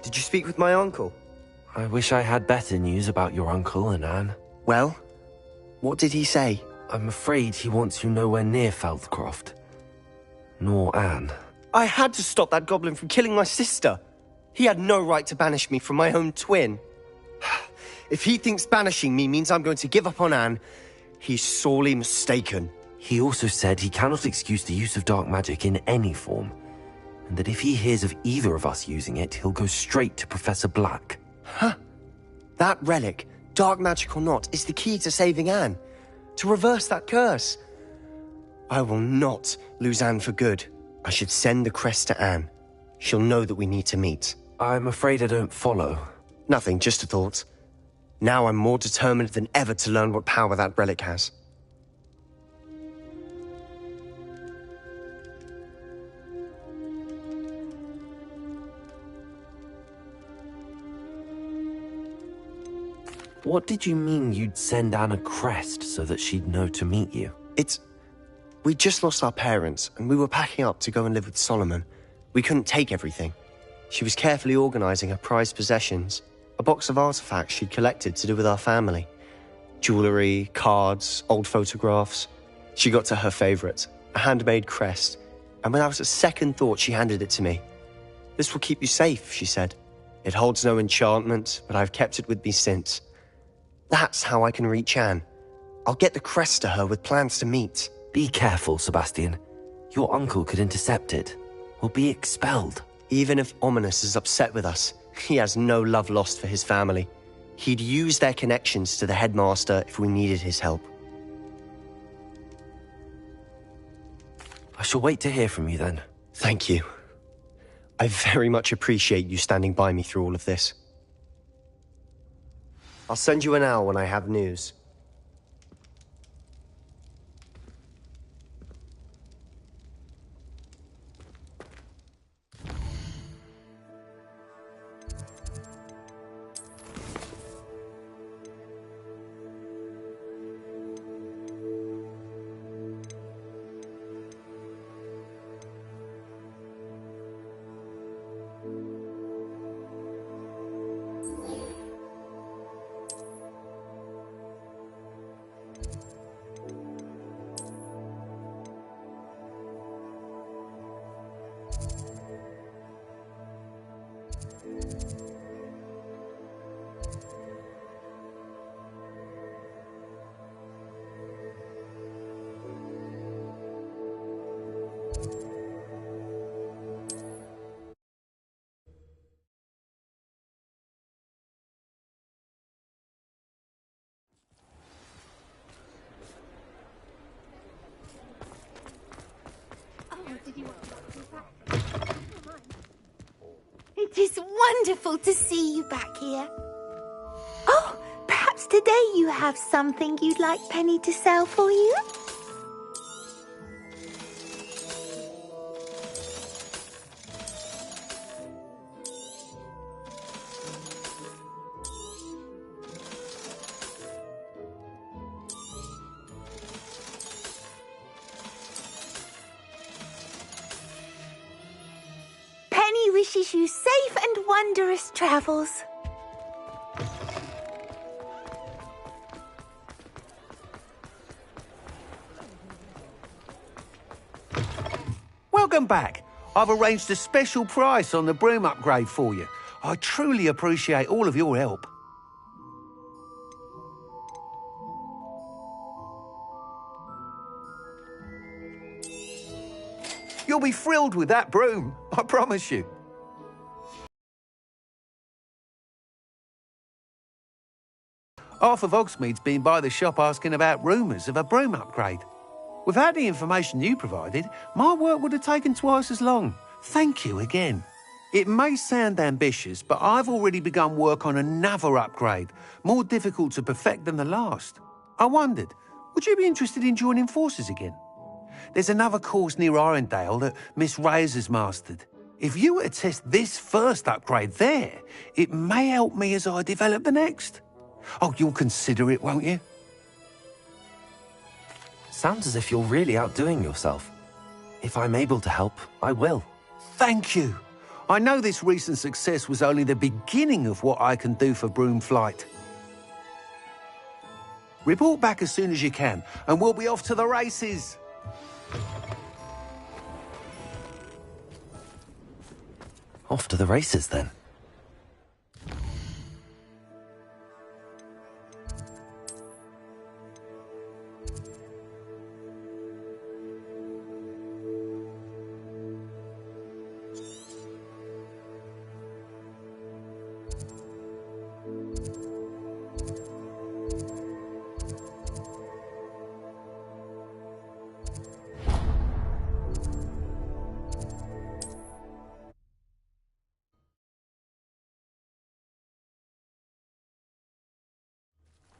Did you speak with my uncle? I wish I had better news about your uncle and Anne. Well, what did he say? I'm afraid he wants you nowhere near Feldcroft. Nor Anne. I had to stop that goblin from killing my sister. He had no right to banish me from my own twin. If he thinks banishing me means I'm going to give up on Anne, he's sorely mistaken. He also said he cannot excuse the use of dark magic in any form, and that if he hears of either of us using it, he'll go straight to Professor Black. Huh? That relic, dark magic or not, is the key to saving Anne. To reverse that curse. I will not lose Anne for good. I should send the crest to Anne. She'll know that we need to meet. I'm afraid I don't follow. Nothing, just a thought. Now I'm more determined than ever to learn what power that relic has. What did you mean you'd send Anne a crest so that she'd know to meet you? We just lost our parents, and we were packing up to go and live with Solomon. We couldn't take everything. She was carefully organizing her prized possessions, a box of artifacts she'd collected to do with our family. Jewelry, cards, old photographs. She got to her favorite, a handmade crest, and without a second thought, she handed it to me. "This will keep you safe," she said. "It holds no enchantment, but I've kept it with me since. That's how I can reach Anne. I'll get the crest to her with plans to meet." Be careful, Sebastian. Your uncle could intercept it. We'll be expelled. Even if Ominous is upset with us, he has no love lost for his family. He'd use their connections to the headmaster if we needed his help. I shall wait to hear from you then. Thank you. I very much appreciate you standing by me through all of this. I'll send you an owl when I have news. It is wonderful to see you back here. Oh, perhaps today you have something you'd like Penny to sell for you? Penny wishes you safe and wondrous travels. Welcome back. I've arranged a special price on the broom upgrade for you. I truly appreciate all of your help. You'll be thrilled with that broom, I promise you. Half of Hogsmeade's been by the shop asking about rumours of a broom upgrade. Without the information you provided, my work would have taken twice as long. Thank you again. It may sound ambitious, but I've already begun work on another upgrade, more difficult to perfect than the last. I wondered, would you be interested in joining forces again? There's another course near Irondale that Miss Reyes has mastered. If you were to test this first upgrade there, it may help me as I develop the next. Oh, you'll consider it, won't you? Sounds as if you're really outdoing yourself. If I'm able to help, I will. Thank you. I know this recent success was only the beginning of what I can do for Broomflight. Report back as soon as you can, and we'll be off to the races. Off to the races, then.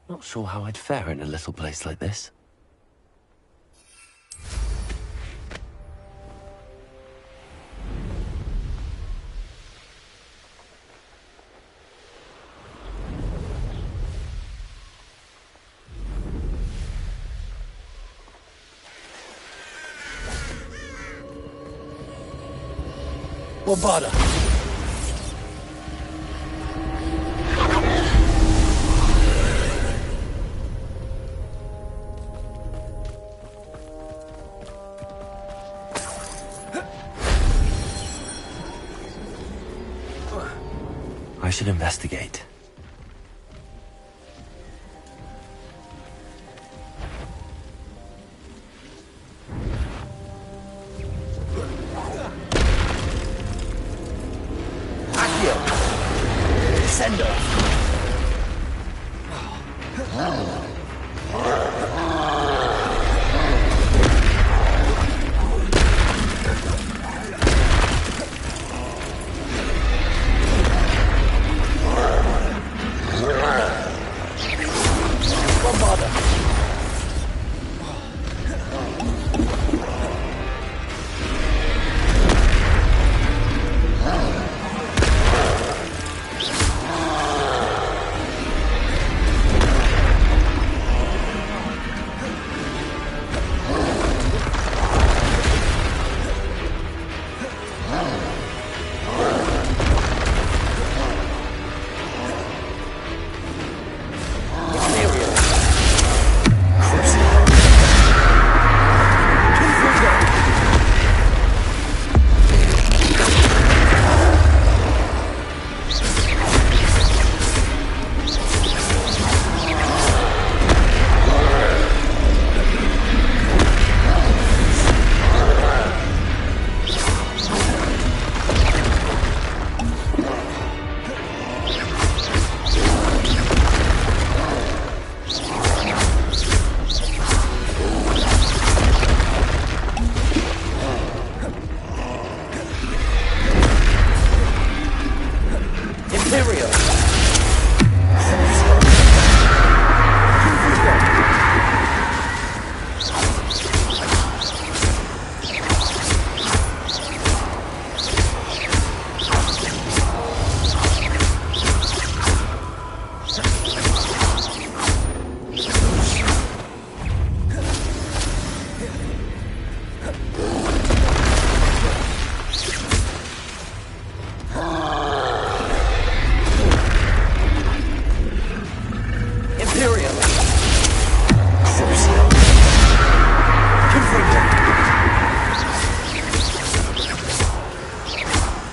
Not sure how I'd fare in a little place like this. Well, butter. I should investigate.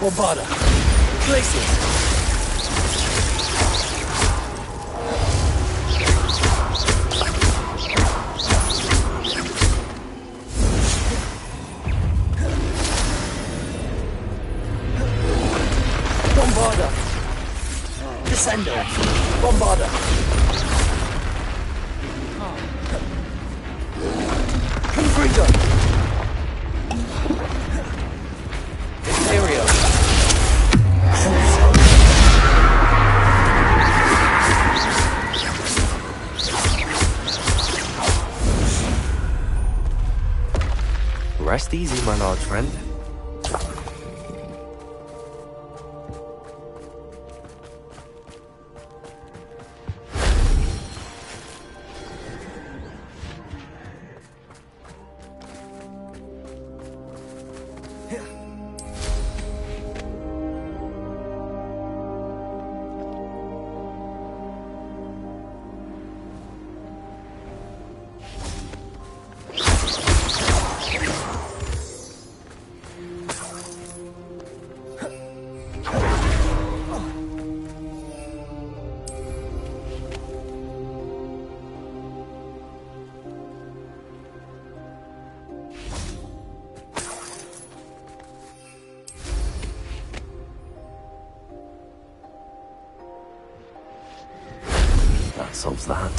Or butter. Places. Bombarda. Descendo. Bombarda. Confringo! Imperio! Rest easy, my large friend. That solves that.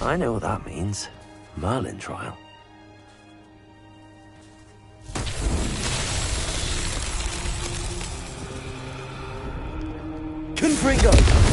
I know what that means. Merlin trial. Confringo!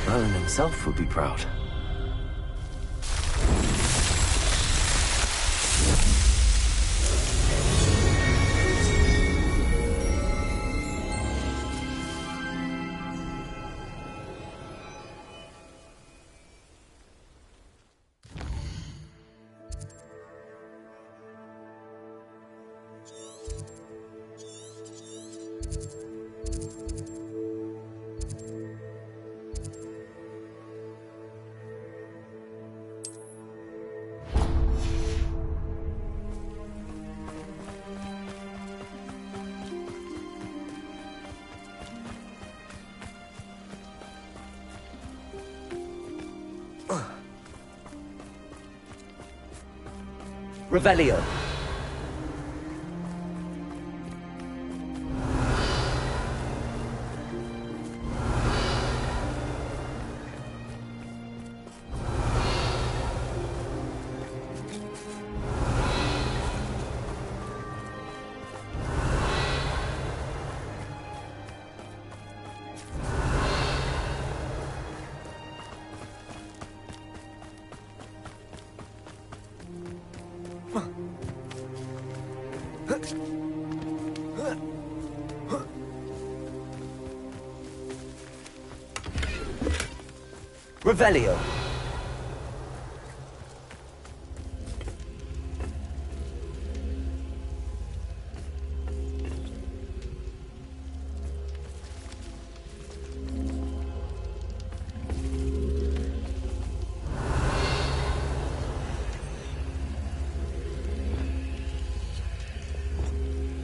Merlin himself would be proud. Revelio. Revelio.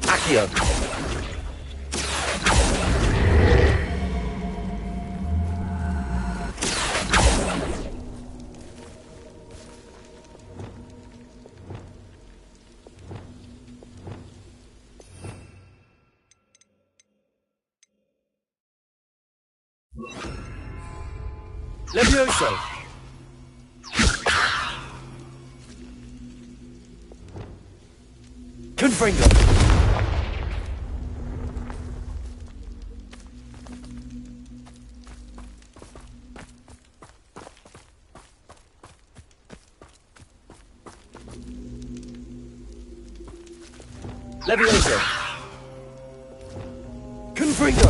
Accio. Levioso! Confringo. Levioso. Confringo.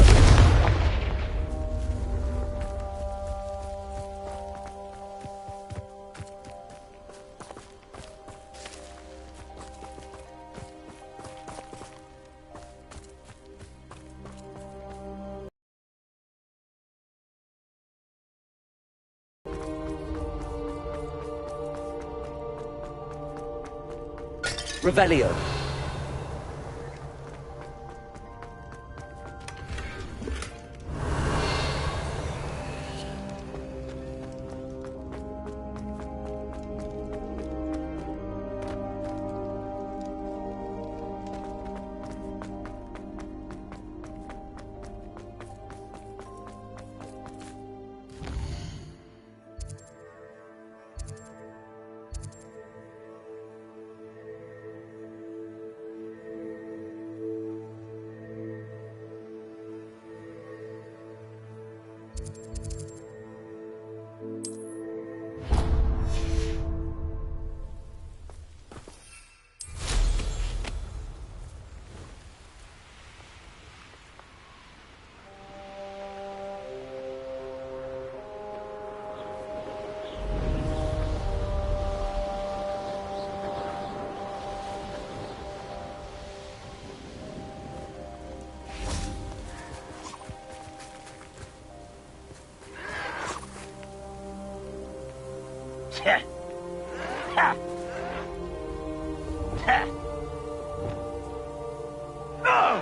Revelio.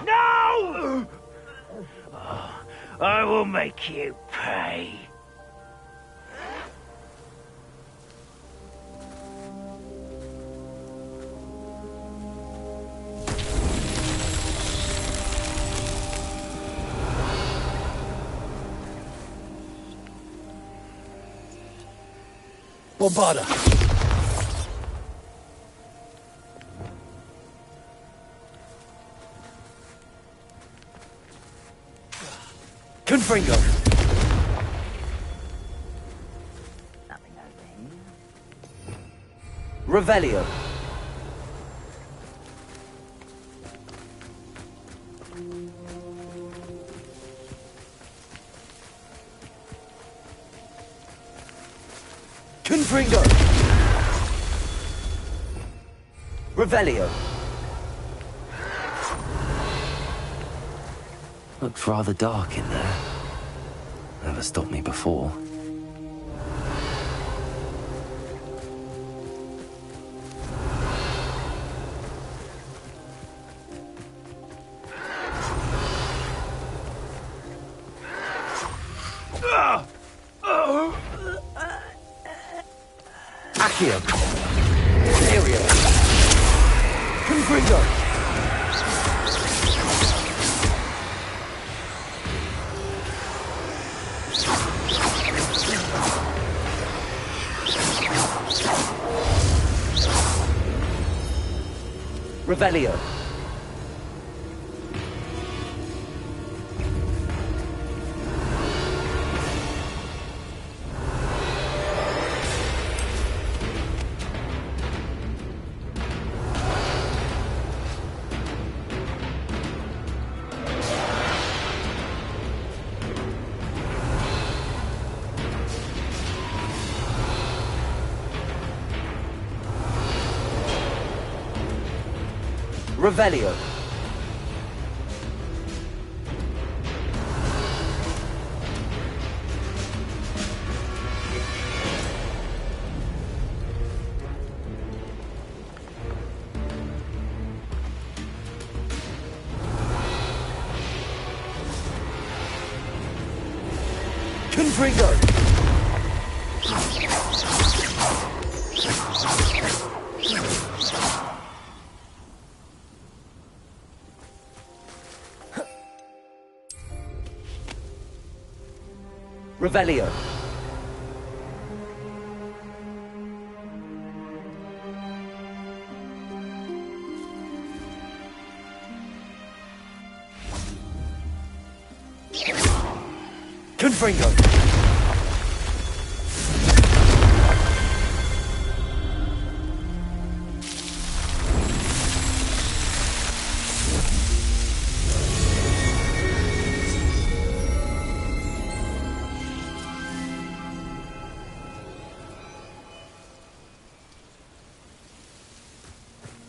No! I will make you pay. Bombarda! Confringo. Revelio. Confringo. Revelio. Looks rather dark in there. Never stopped me before. Accio. Aerial. Confringo. Revelio. Revelio. Confringo. Revelio. Confringo.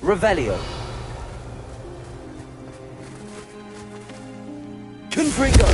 Revelio. Confringo.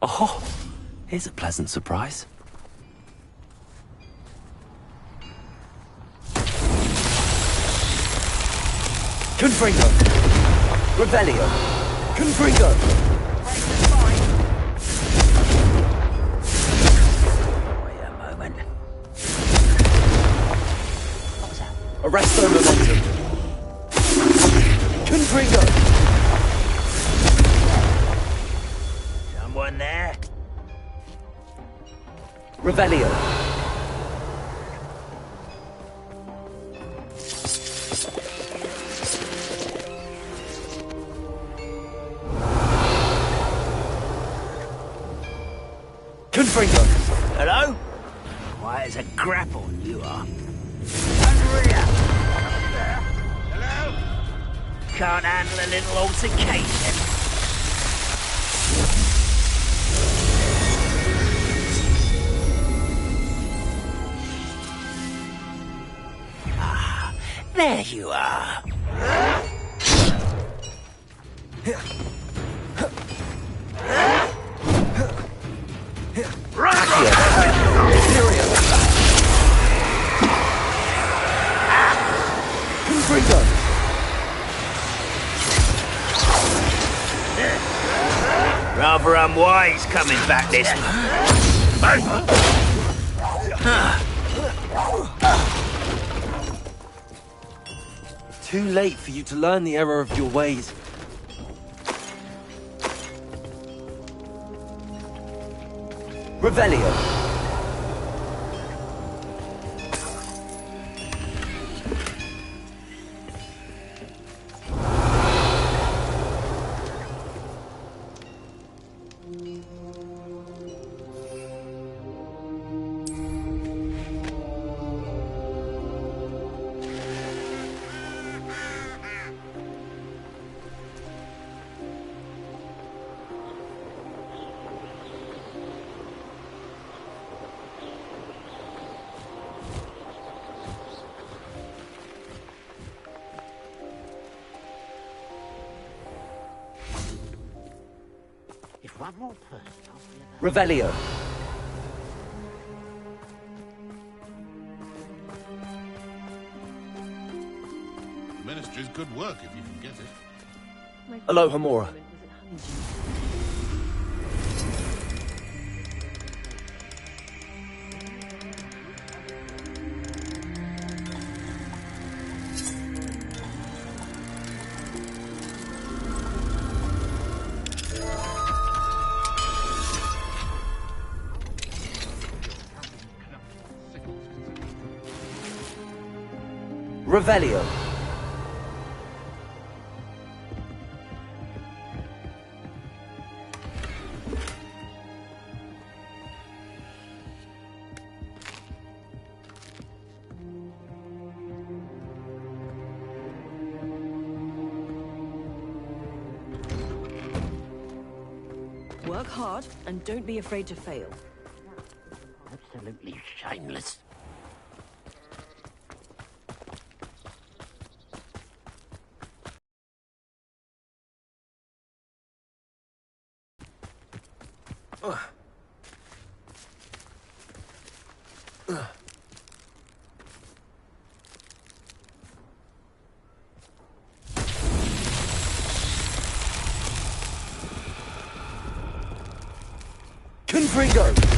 Oh, here's a pleasant surprise. Confringo. Revelio. Confringo. Wait a moment. What was that? Arresto momentum. Confringo. Someone there? Revelio. Confringo. Hello? Quiet as a grapple, you are. Unreal. Hello? Can't handle a little altercation. Ah, there you are. Confringo. Rather unwise coming back this Too late for you to learn the error of your ways. Revelio. If one more person Revelio. Ministry's good work if you can get it. Aloha Mora. Revelio. Work hard and don't be afraid to fail. absolutely shameless. Confringo!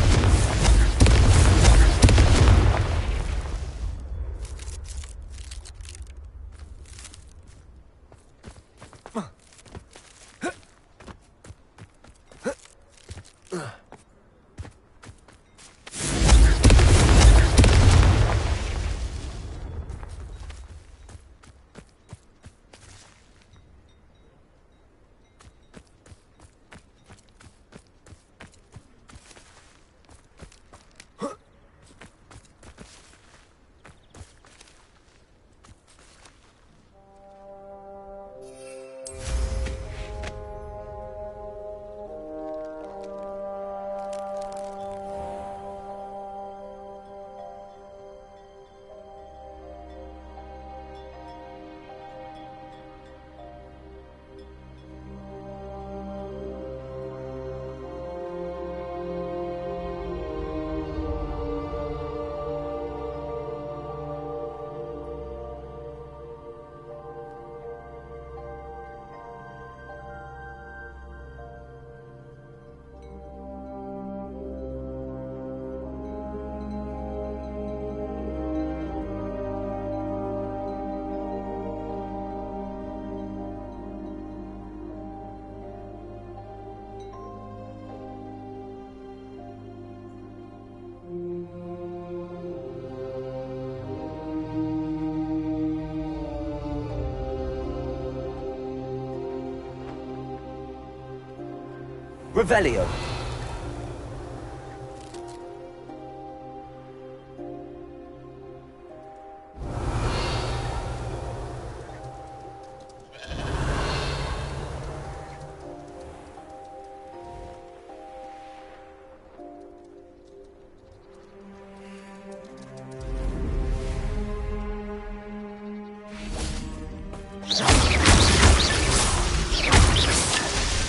Revelio.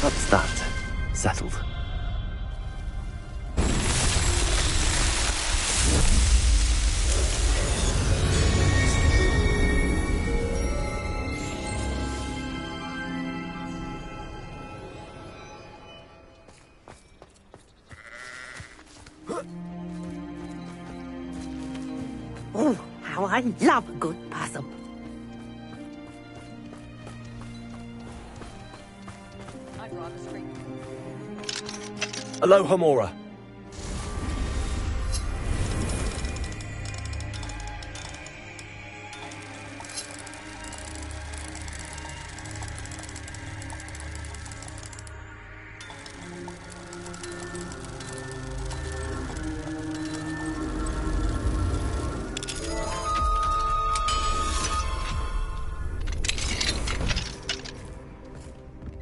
That's that. Settled. Oh, how I love a good puzzle. I'd rather scream. Aloha Mora.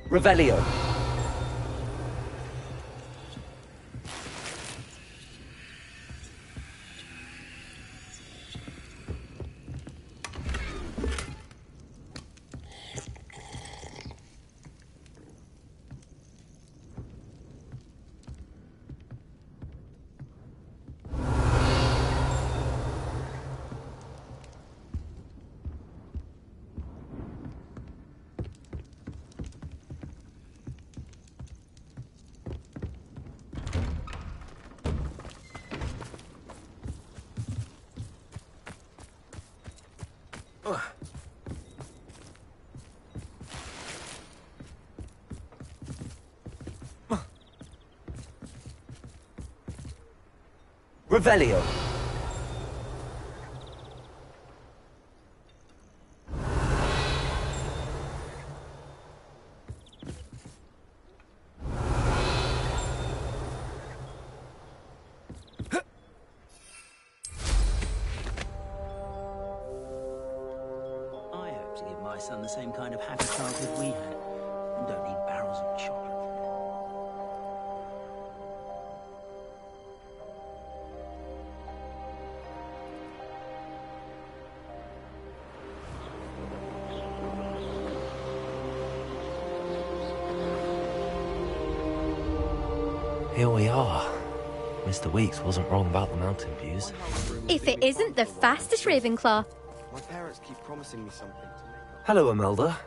Revelio. Revelio. I hope to give my son the same kind of happy childhood we had. Don't need barrels of chocolate. Here we are. Mr. Weeks wasn't wrong about the mountain views. If it isn't the fastest Ravenclaw. My parents keep promising me something to make up. Hello, Imelda.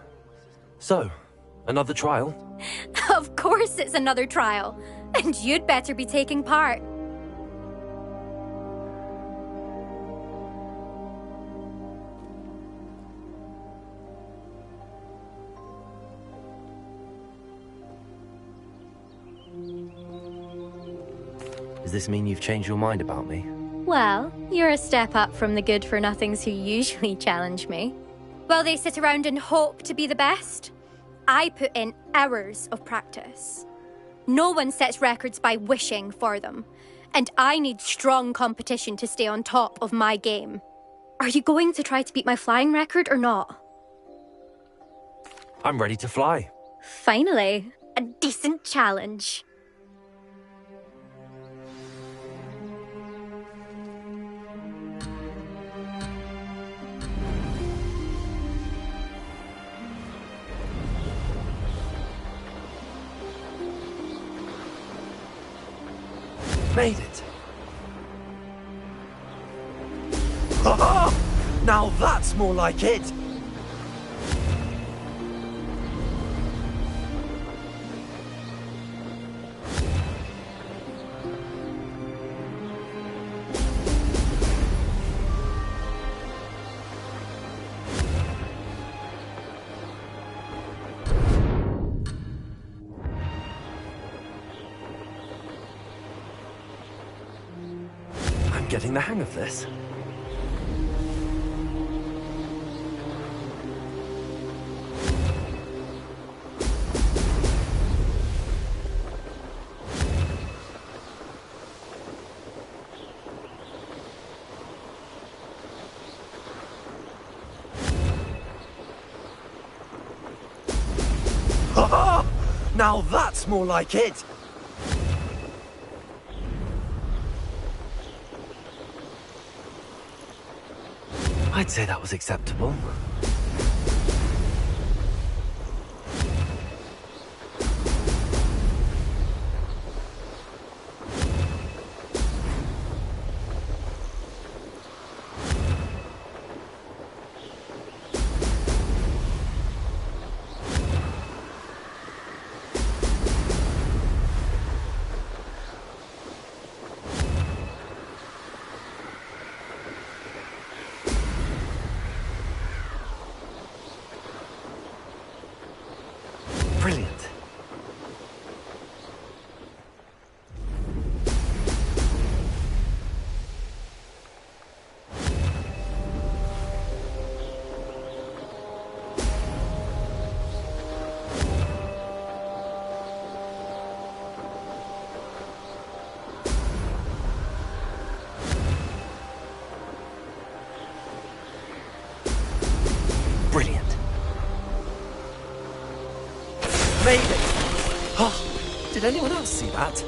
So, another trial? Of course it's another trial. And you'd better be taking part. Does this mean you've changed your mind about me? Well, you're a step up from the good-for-nothings who usually challenge me. While they sit around and hope to be the best, I put in hours of practice. No one sets records by wishing for them, and I need strong competition to stay on top of my game. Are you going to try to beat my flying record or not? I'm ready to fly. Finally, a decent challenge. Made it. Ha-ha! Now that's more like it. Getting the hang of this. Ha-ha! Now that's more like it. I'd say that was acceptable. made it! Oh, did anyone else see that?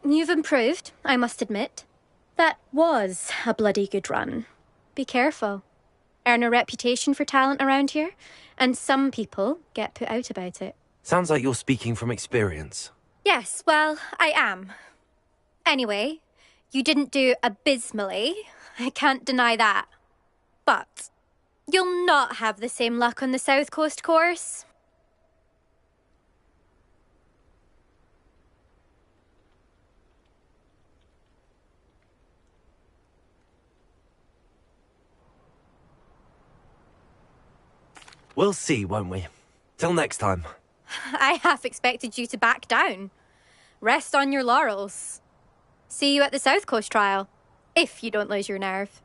You've improved, I must admit. That was a bloody good run. Be careful. Earn a reputation for talent around here, and some people get put out about it. Sounds like you're speaking from experience. Yes, well, I am. Anyway, you didn't do abysmally. I can't deny that. But you'll not have the same luck on the South Coast course. We'll see, won't we? Till next time. I half expected you to back down. Rest on your laurels. See you at the South Coast trial, if you don't lose your nerve.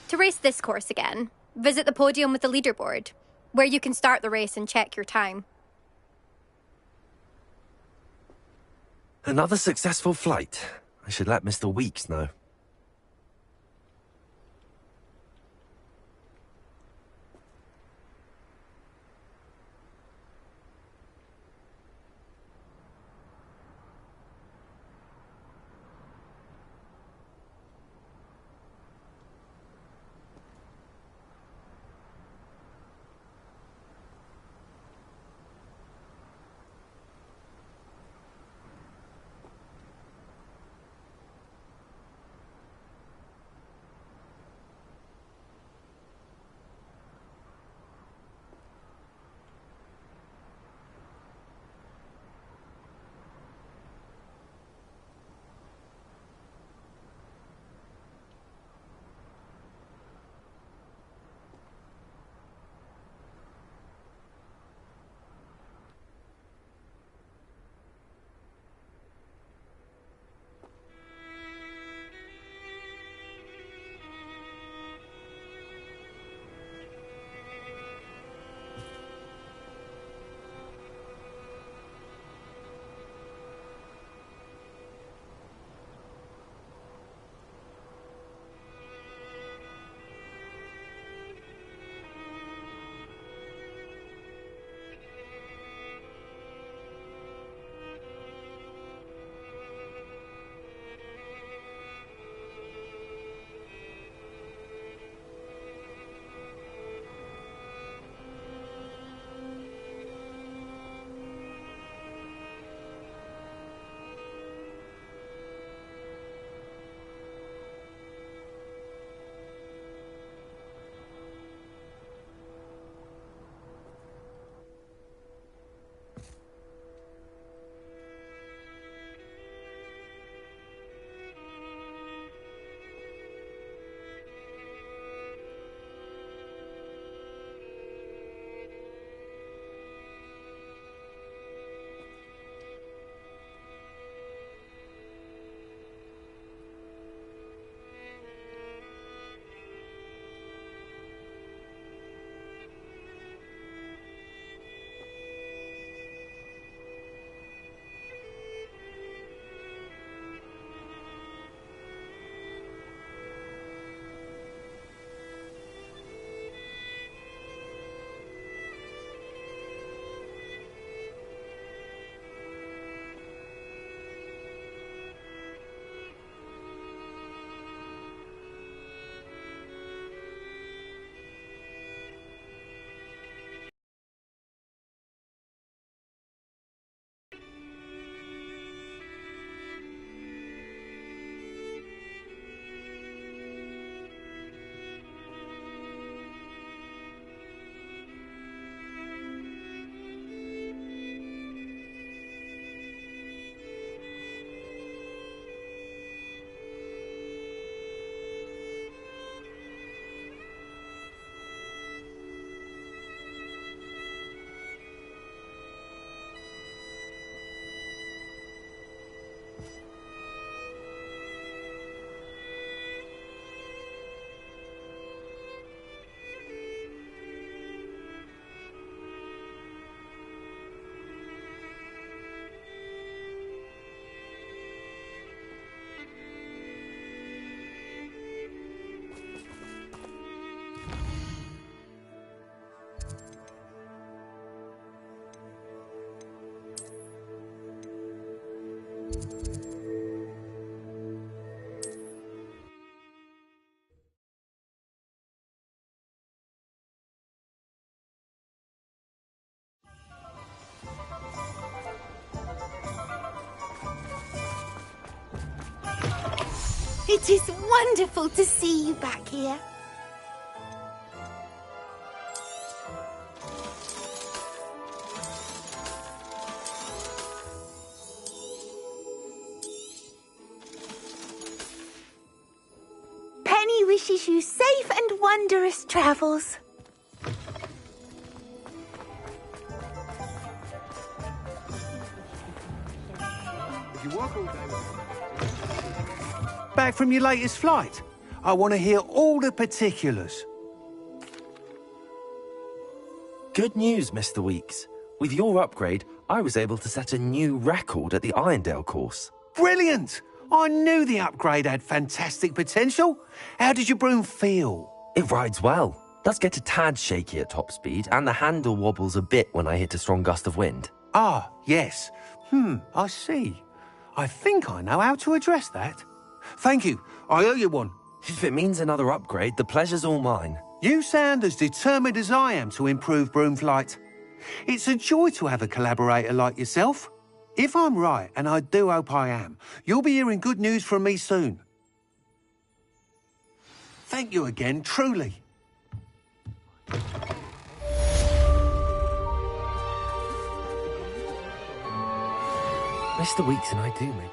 To race this course again, visit the podium with the leaderboard, where you can start the race and check your time. Another successful flight. I should let Mr. Weeks know. It is wonderful to see you back here. Penny wishes you safe and wondrous travels. Back from your latest flight? I want to hear all the particulars. Good news, Mr. Weeks. With your upgrade, I was able to set a new record at the Irondale course. Brilliant! I knew the upgrade had fantastic potential. How did your broom feel? It rides well. Does get a tad shaky at top speed, and the handle wobbles a bit when I hit a strong gust of wind. Ah, yes. I see. I think I know how to address that. Thank you. I owe you one. If it means another upgrade, the pleasure's all mine. You sound as determined as I am to improve broom flight. It's a joy to have a collaborator like yourself. If I'm right, and I do hope I am, you'll be hearing good news from me soon. Thank you again, truly. Mr. Weeks and I do make it.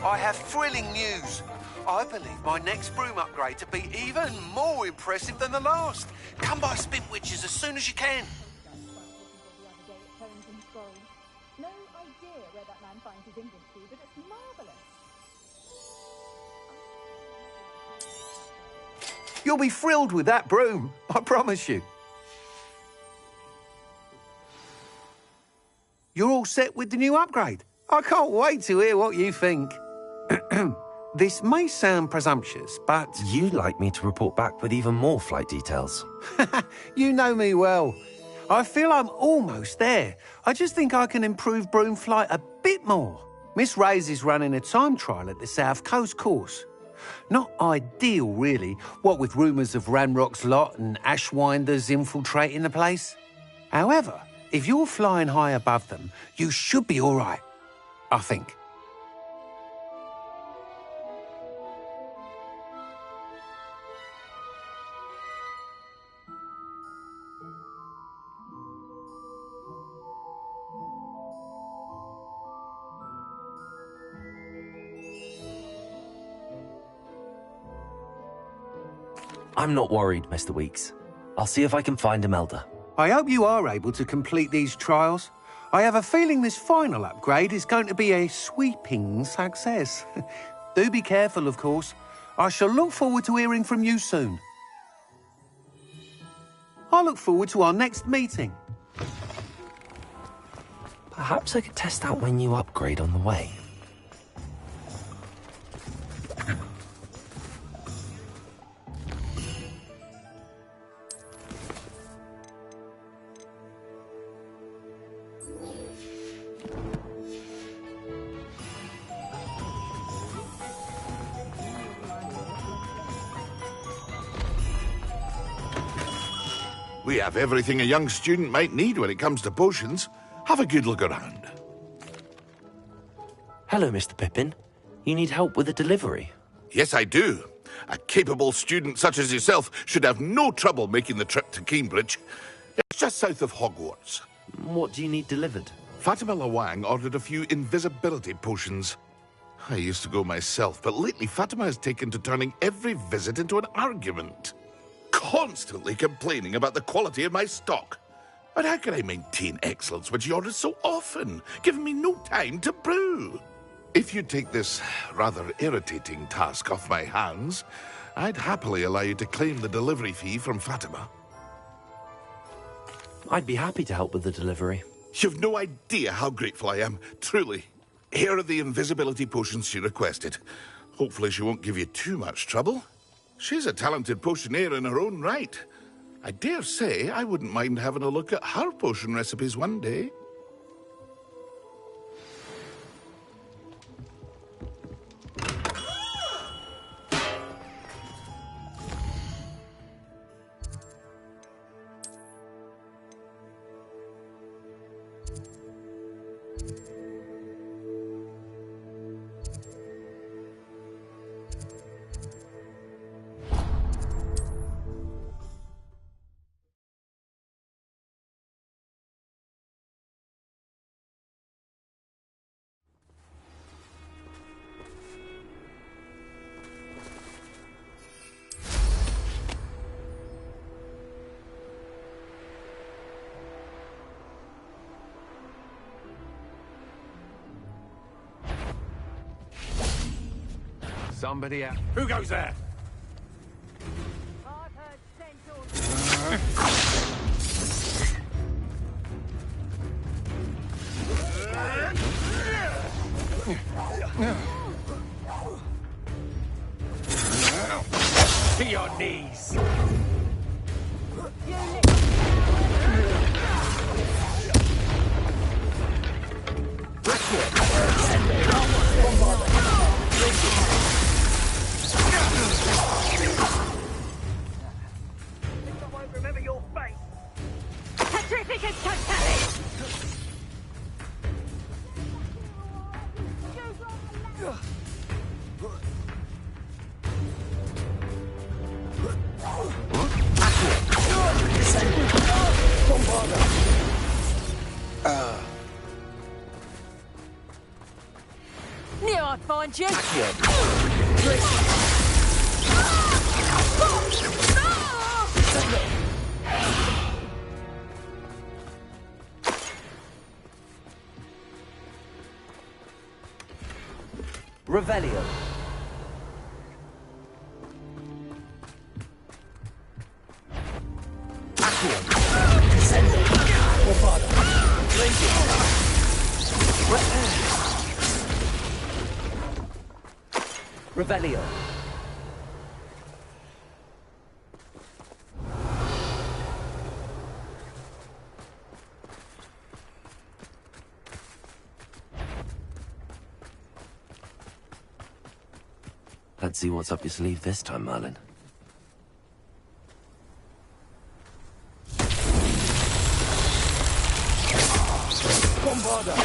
I have thrilling news. I believe my next broom upgrade to be even more impressive than the last. Come by Spintwitches as soon as you can. No idea where that man finds his inventory, but it's marvellous. You'll be thrilled with that broom, I promise you. You're all set with the new upgrade. I can't wait to hear what you think. This may sound presumptuous, but... You'd like me to report back with even more flight details. You know me well. I feel I'm almost there. I just think I can improve broom flight a bit more. Miss Ray's is running a time trial at the South Coast course. Not ideal, really, what with rumours of Ranrock's lot and Ashwinders infiltrating the place. However, if you're flying high above them, you should be all right, I think. I'm not worried, Mr. Weeks. I'll see if I can find Imelda. I hope you are able to complete these trials. I have a feeling this final upgrade is going to be a sweeping success. Do be careful, of course. I shall look forward to hearing from you soon. I look forward to our next meeting. Perhaps I could test out my new upgrade on the way. We have everything a young student might need when it comes to potions. Have a good look around. Hello, Mr. Pippin. You need help with a delivery? Yes, I do. A capable student such as yourself should have no trouble making the trip to Cambridge. It's just south of Hogwarts. What do you need delivered? Fatima Lawang ordered a few invisibility potions. I used to go myself, but lately Fatima has taken to turning every visit into an argument. Constantly complaining about the quality of my stock. But how can I maintain excellence when she orders so often, giving me no time to brew? If you take this rather irritating task off my hands, I'd happily allow you to claim the delivery fee from Fatima. I'd be happy to help with the delivery. You've no idea how grateful I am, truly. Here are the invisibility potions she requested. Hopefully she won't give you too much trouble. She's a talented potioneer in her own right. I dare say I wouldn't mind having a look at her potion recipes one day. Somebody out. Who goes there? To your knees. Remember your fate. Petrificus totalis. Knew I'd find you. Revelio. Revelio. Let's see what's up your sleeve this time, Merlin. Bombarda.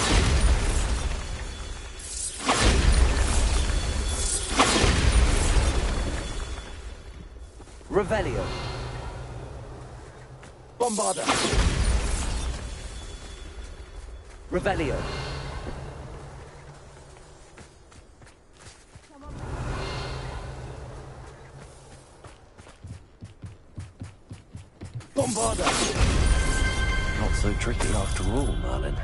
Revelio. Bombarda. Revelio. Bombarda. Not so tricky after all, Merlin.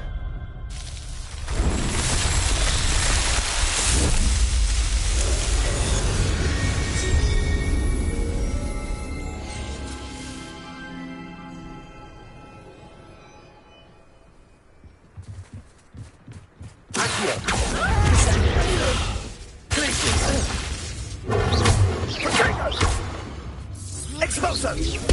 Levioso!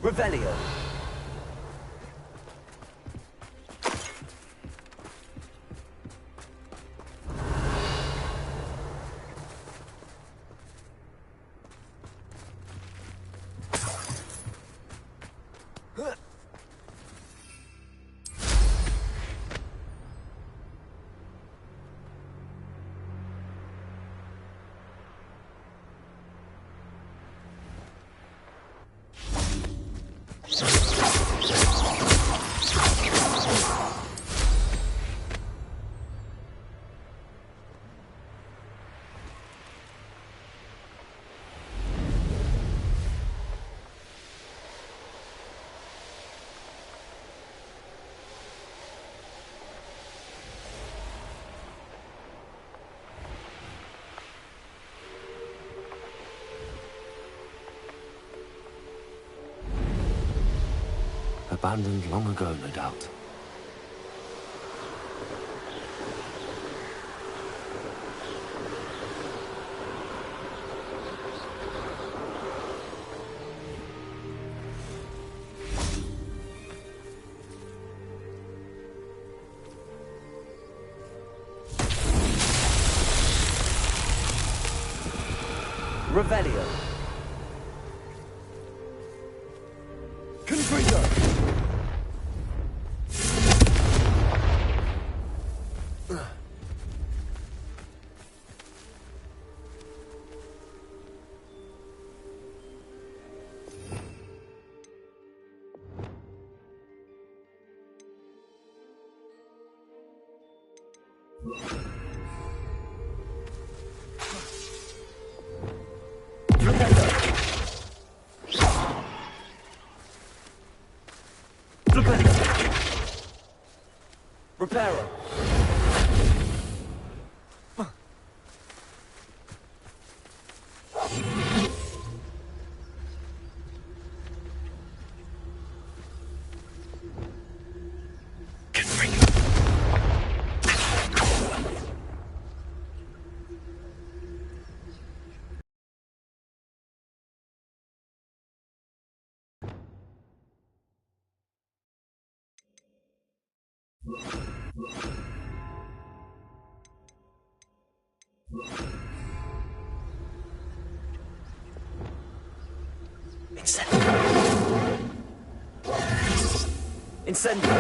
Revelio. Abandoned long ago, no doubt. Revelio. Reparo. Incendio.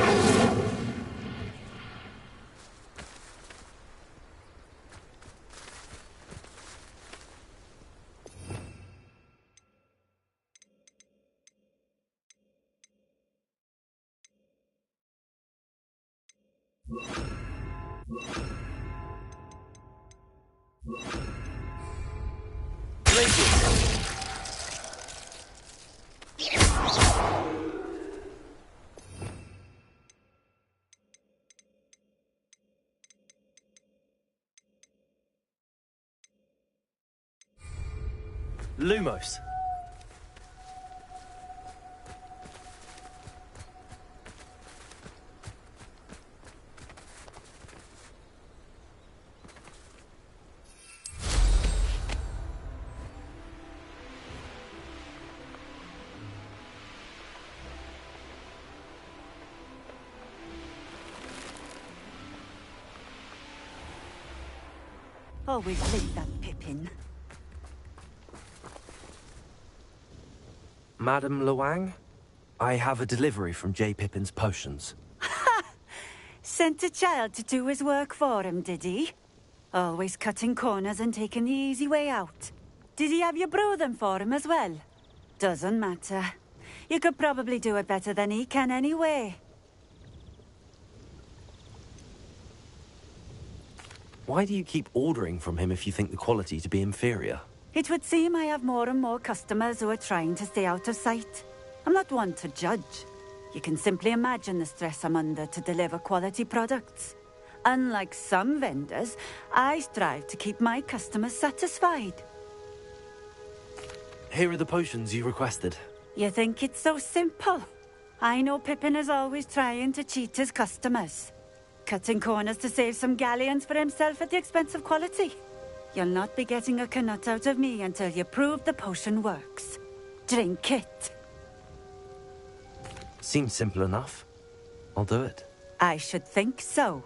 Lumos. Always leave that Pippin. Madam Luang, I have a delivery from J. Pippin's potions. Sent a child to do his work for him, did he? Always cutting corners and taking the easy way out. Did he have you brew them for him as well? Doesn't matter. You could probably do it better than he can anyway. Why do you keep ordering from him if you think the quality to be inferior? It would seem I have more and more customers who are trying to stay out of sight. I'm not one to judge. You can simply imagine the stress I'm under to deliver quality products. Unlike some vendors, I strive to keep my customers satisfied. Here are the potions you requested. You think it's so simple? I know Pippin is always trying to cheat his customers. Cutting corners to save some galleons for himself at the expense of quality. You'll not be getting a canut out of me until you prove the potion works. Drink it. Seems simple enough. I'll do it. I should think so.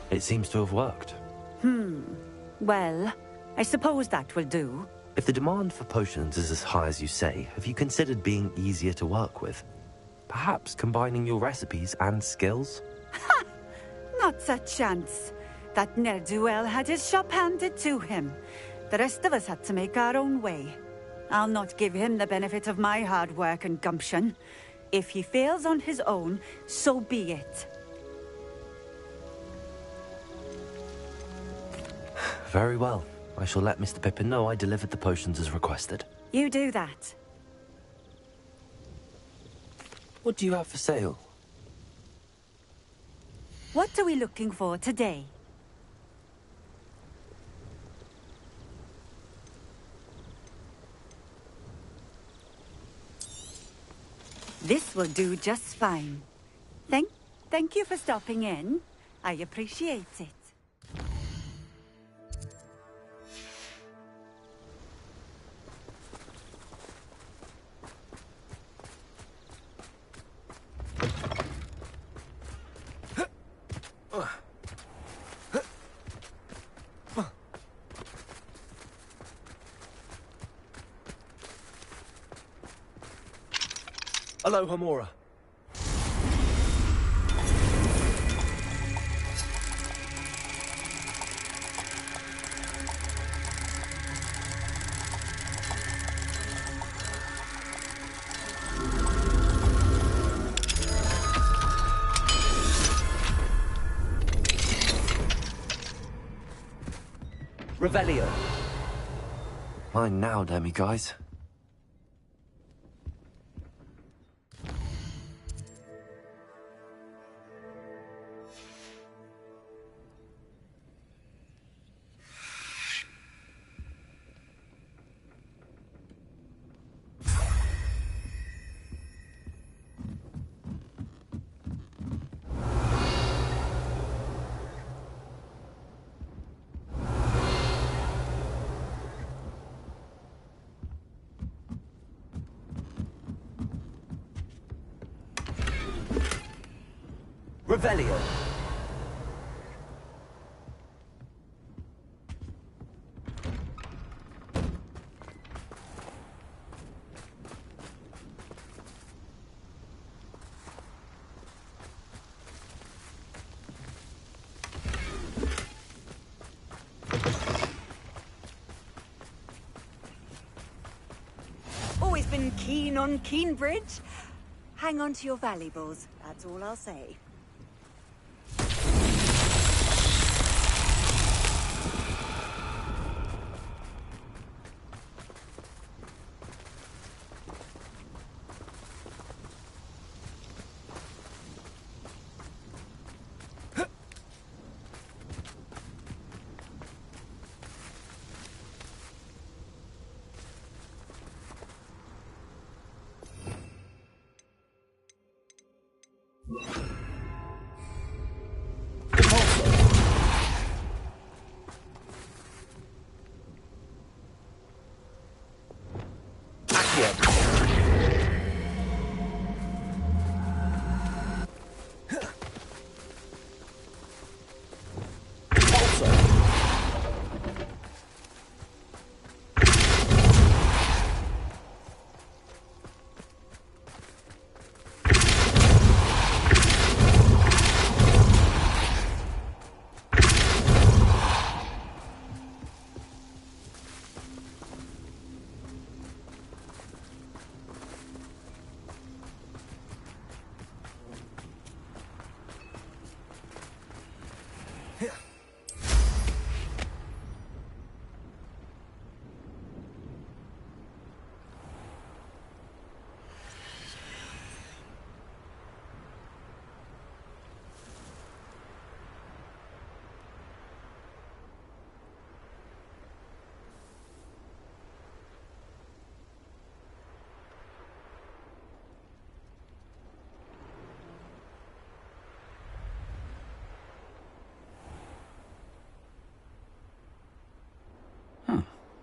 It seems to have worked. Well, I suppose that will do. If the demand for potions is as high as you say, have you considered being easier to work with? Perhaps combining your recipes and skills? Ha! Not a chance. That ne'er-do-well had his shop handed to him. The rest of us had to make our own way. I'll not give him the benefit of my hard work and gumption. If he fails on his own, so be it. Very well. I shall let Mr. Pippin know I delivered the potions as requested. You do that. What do you have for sale? What are we looking for today? This will do just fine. Thank you for stopping in. I appreciate it. Hello, Hamura. Revelio. Mine now, demi-guys. Revelio. too keen on Keenbridge? Hang on to your valuables, that's all I'll say.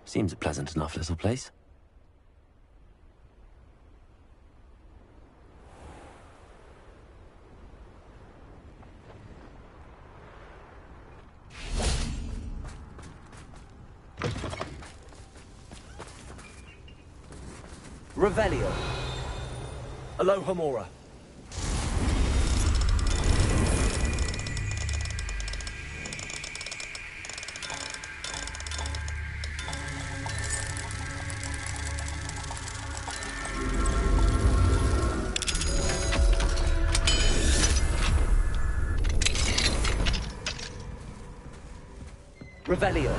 Seems a pleasant enough little place. Revelio. Alohomora. Revelio.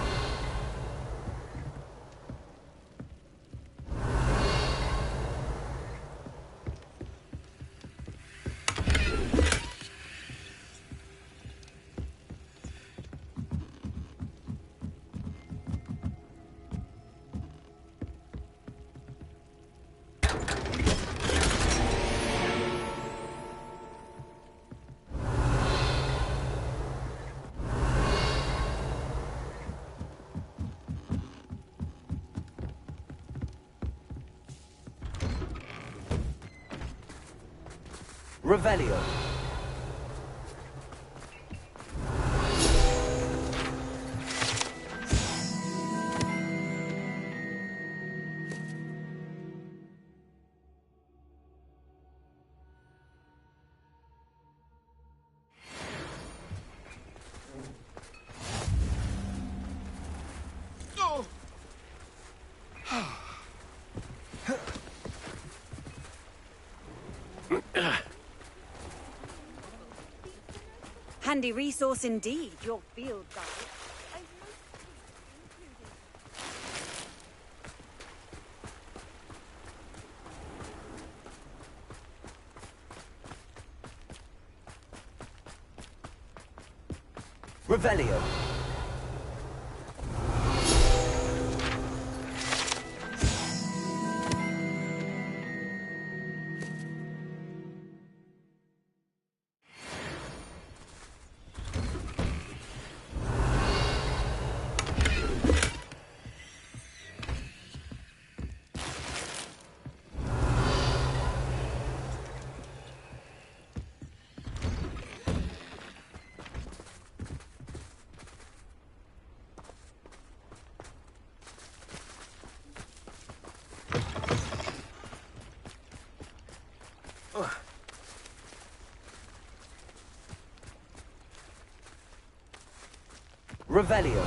Revelio. Handy resource indeed, your field guide. Revelio. Revelio.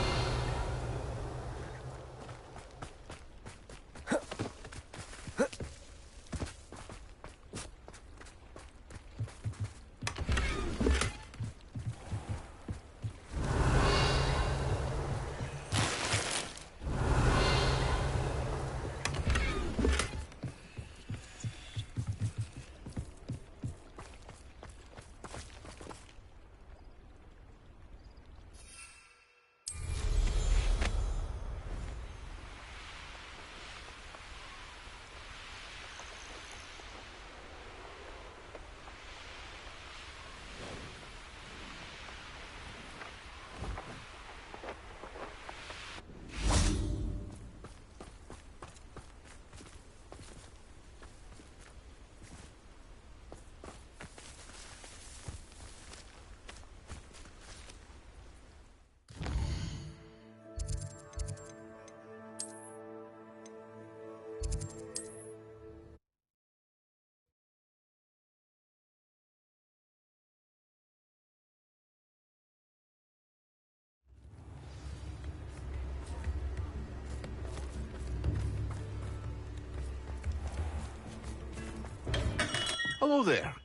Hello there.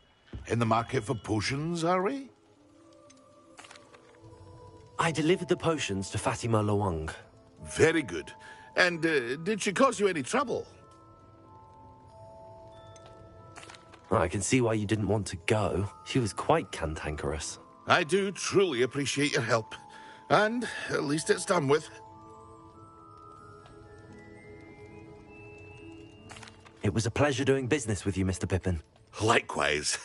In the market for potions, are we? I delivered the potions to Fatima Loang. Very good. And did she cause you any trouble? I can see why you didn't want to go. She was quite cantankerous. I do truly appreciate your help. And at least it's done with. It was a pleasure doing business with you, Mr. Pippin. Likewise.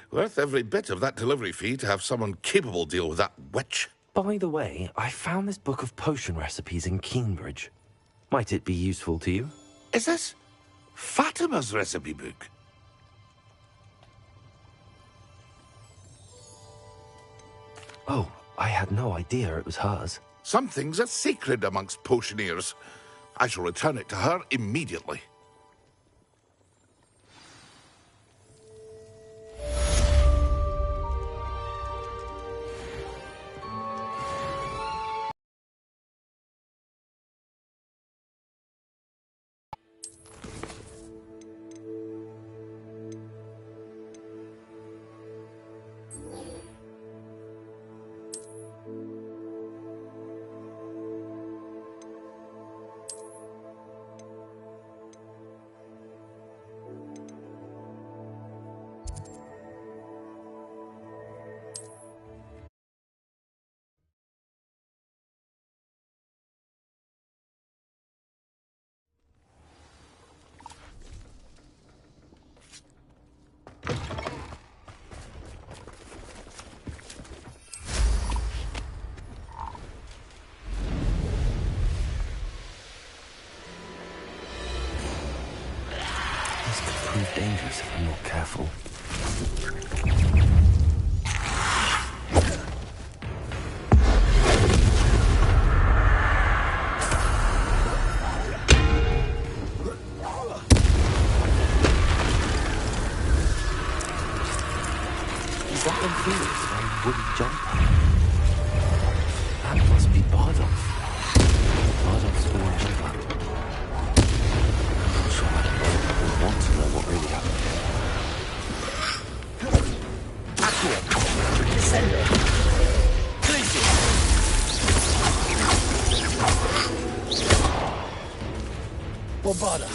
Worth every bit of that delivery fee to have someone capable deal with that witch. By the way, I found this book of potion recipes in Cambridge. Might it be useful to you? Is this Fatima's recipe book? Oh, I had no idea it was hers. Some things are sacred amongst potioneers. I shall return it to her immediately. Prove dangerous if I'm not careful. Is that influenced by a wooden jumper? That must be Bardolph. Bardolph's fallen jumper. I'm not sure I want to know what really happened here. Accio. Descendo. Glitching. Bombada.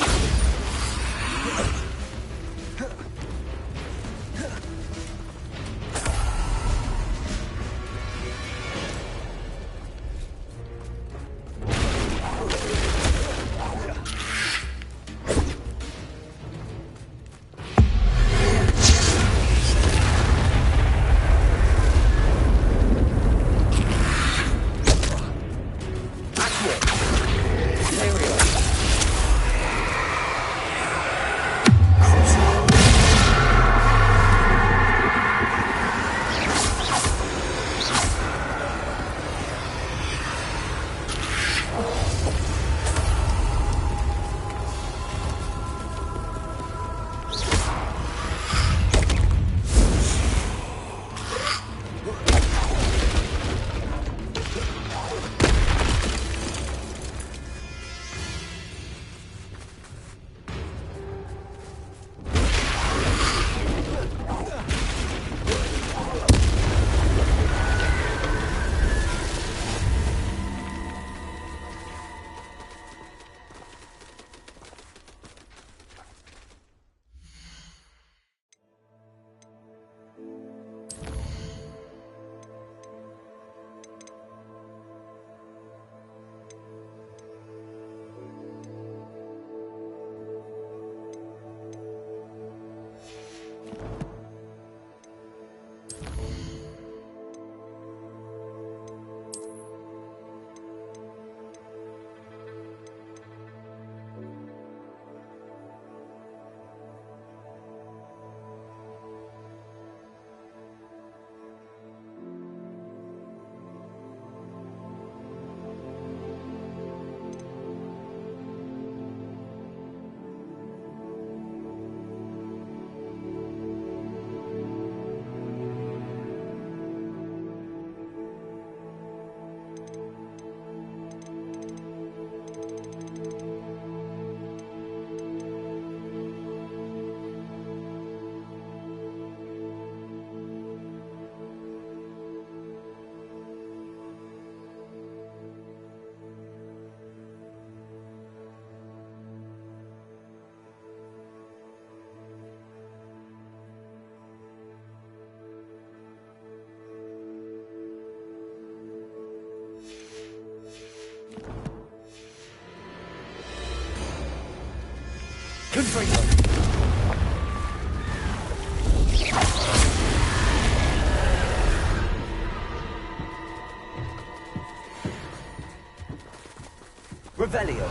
Revelio.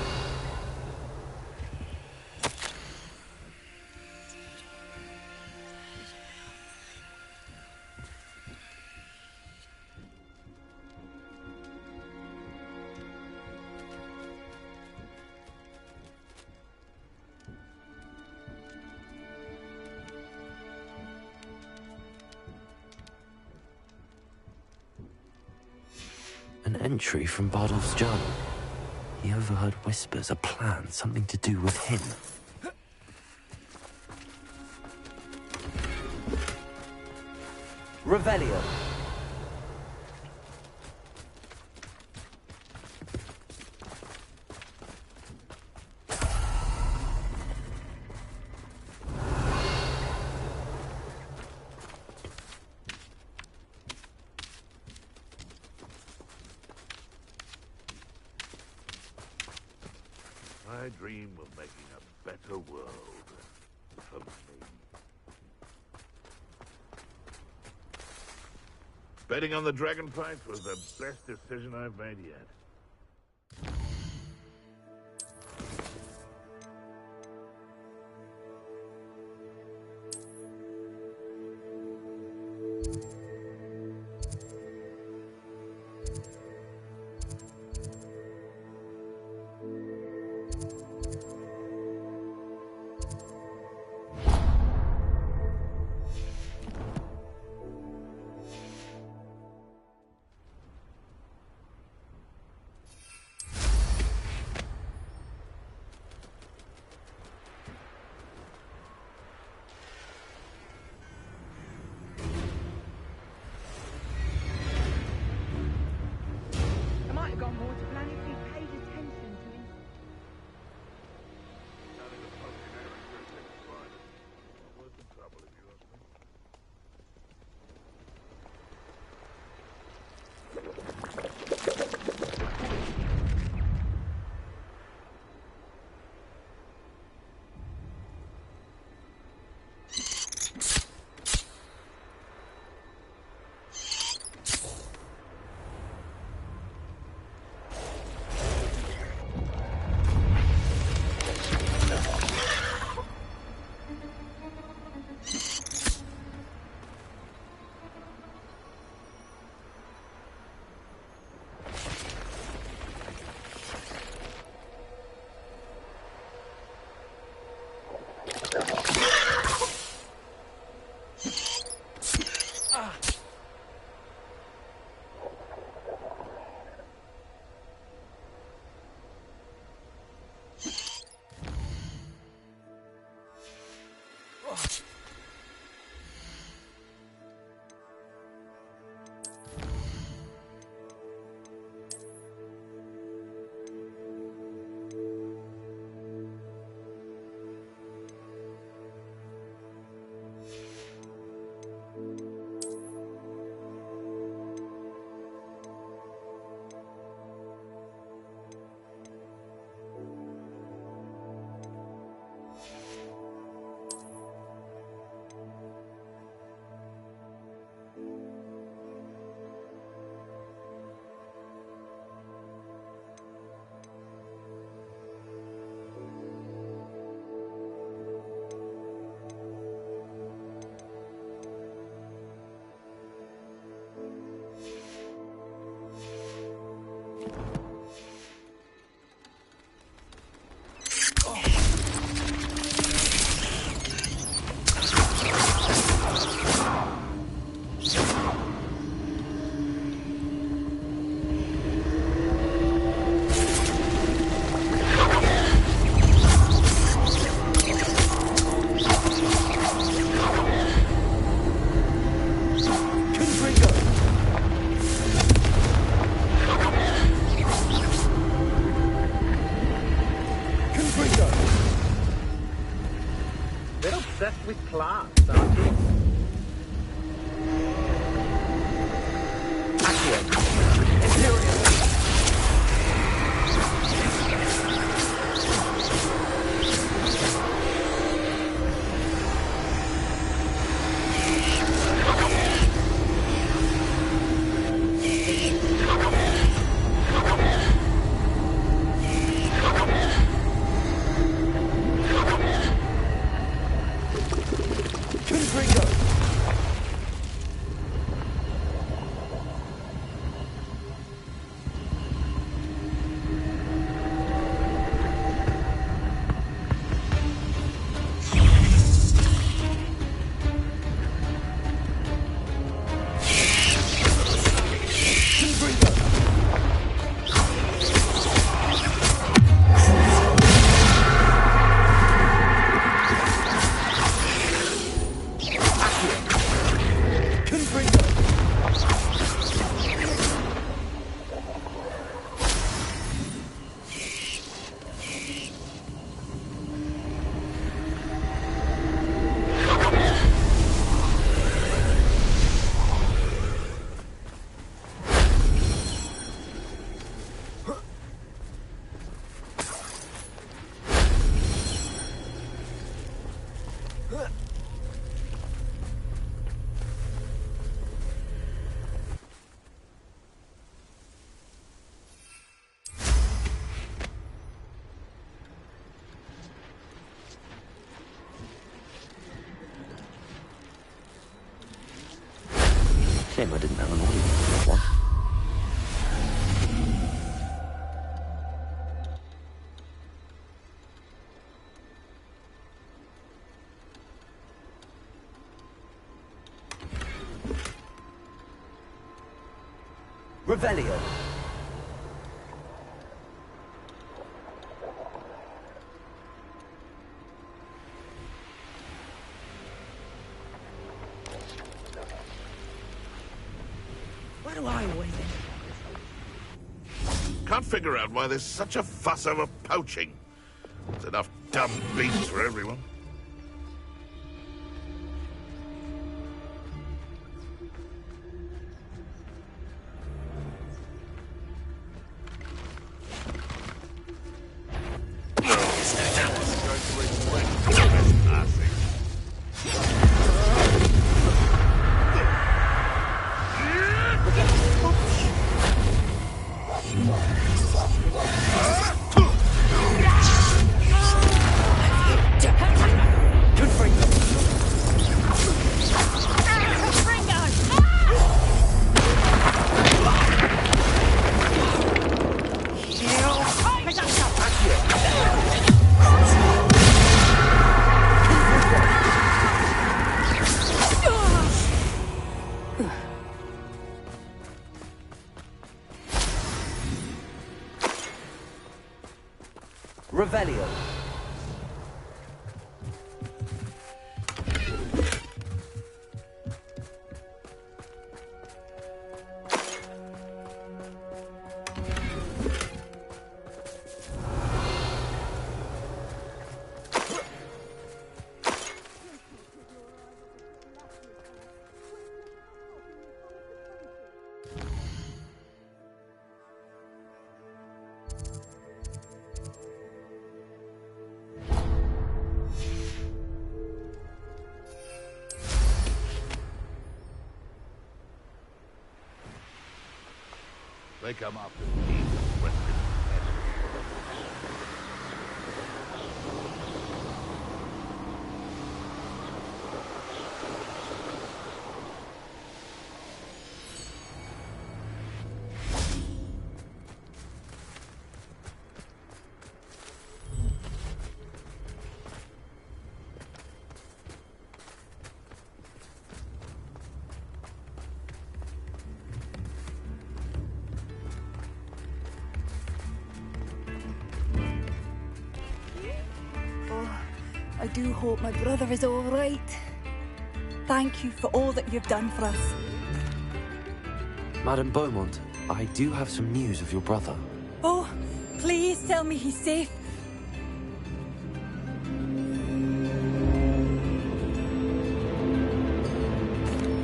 An entry from Bardolph's journal. He overheard whispers, a plan, something to do with him. Revelio. I dream of making a better world for me. Betting on the dragon fight was the best decision I've made yet. obsessed with class, aren't you? Shame I didn't have an audience for that one. Revelio. Where do I always end? Can't figure out why there's such a fuss over poaching. There's enough dumb beasts for everyone. Revelio. They come after me. I do hope my brother is all right. Thank you for all that you've done for us. Madame Beaumont, I do have some news of your brother. Oh, please tell me he's safe.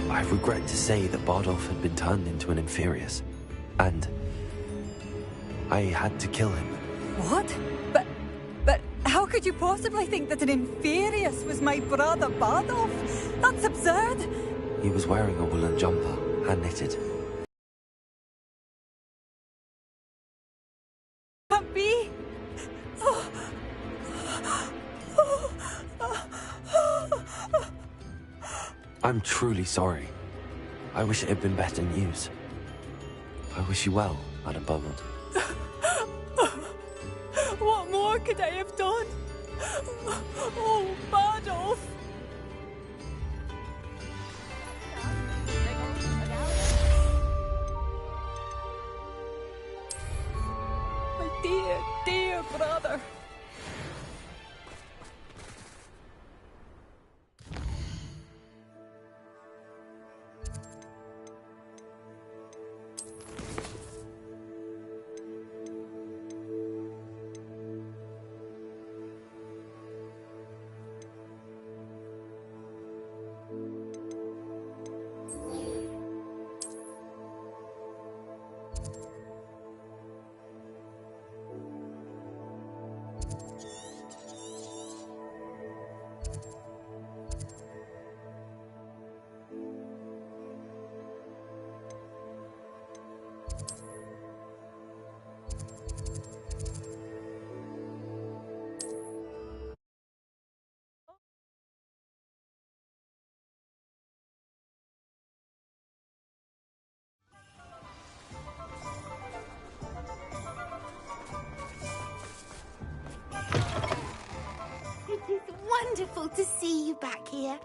I regret to say that Bardolph had been turned into an Inferius, and I had to kill him. What? But how could you possibly think that an Inferius was my brother Bardolph? That's absurd. He was wearing a woolen jumper, hand-knitted. Can't be. I'm truly sorry. I wish it had been better news. I wish you well, Madame Beaumont. What more could I have done? Oh, Bardolph! My dear, dear brother. wonderful to see you back here.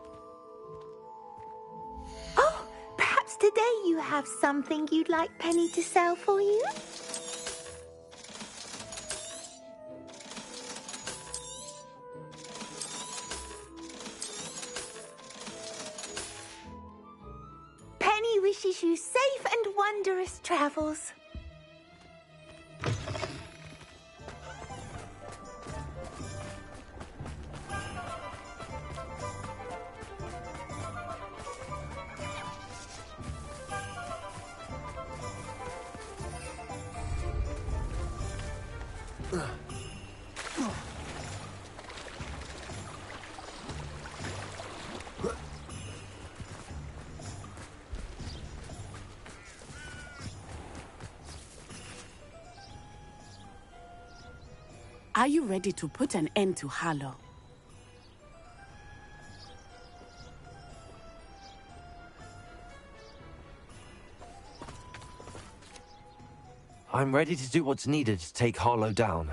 Oh, perhaps today you have something you'd like Penny to sell for you? Penny wishes you safe and wondrous travels. Are you ready to put an end to Harlow? I'm ready to do what's needed to take Harlow down.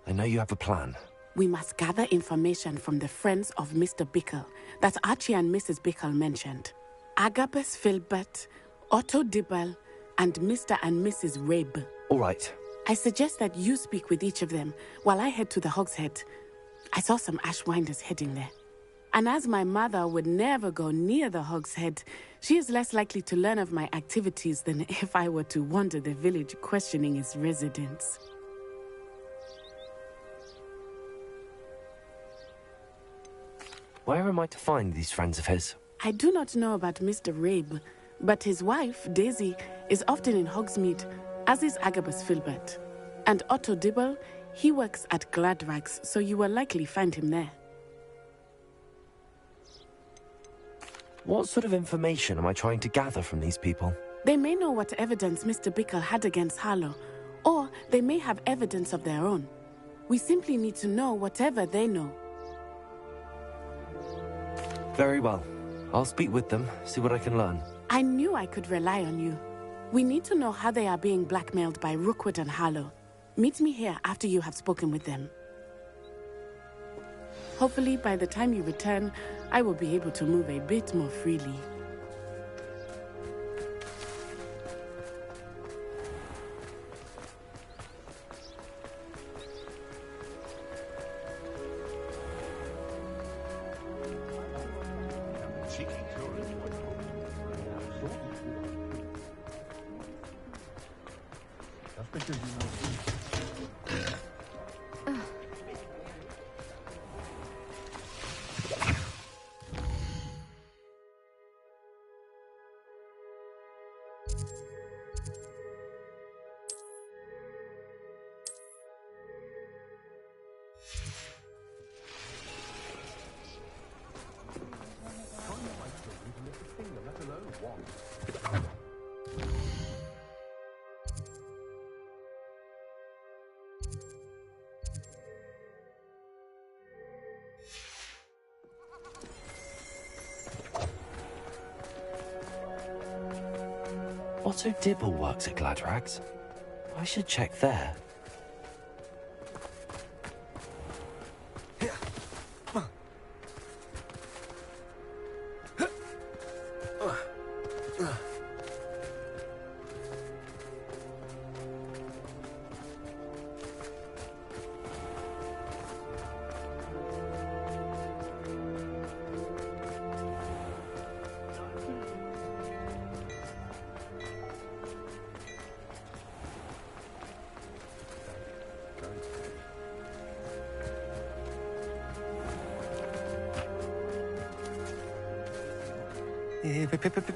I know you have a plan. We must gather information from the friends of Mr. Bickle that Archie and Mrs. Bickle mentioned. Agabus Filbert, Otto Dibble, and Mr. and Mrs. Rabe. All right. I suggest that you speak with each of them while I head to the Hogshead. I saw some Ashwinders heading there. And as my mother would never go near the Hogshead, she is less likely to learn of my activities than if I were to wander the village questioning its residents. Where am I to find these friends of his? I do not know about Mr. Rabe, but his wife, Daisy, is often in Hogsmeade, as is Agabus Filbert. And Otto Dibble, he works at Gladrags, so you will likely find him there. What sort of information am I trying to gather from these people? They may know what evidence Mr. Bickle had against Harlow, or they may have evidence of their own. We simply need to know whatever they know. Very well. I'll speak with them, see what I can learn. I knew I could rely on you. We need to know how they are being blackmailed by Rookwood and Harlow. Meet me here after you have spoken with them. Hopefully, by the time you return, I will be able to move a bit more freely. Otto Dibble works at Gladrags. I should check there.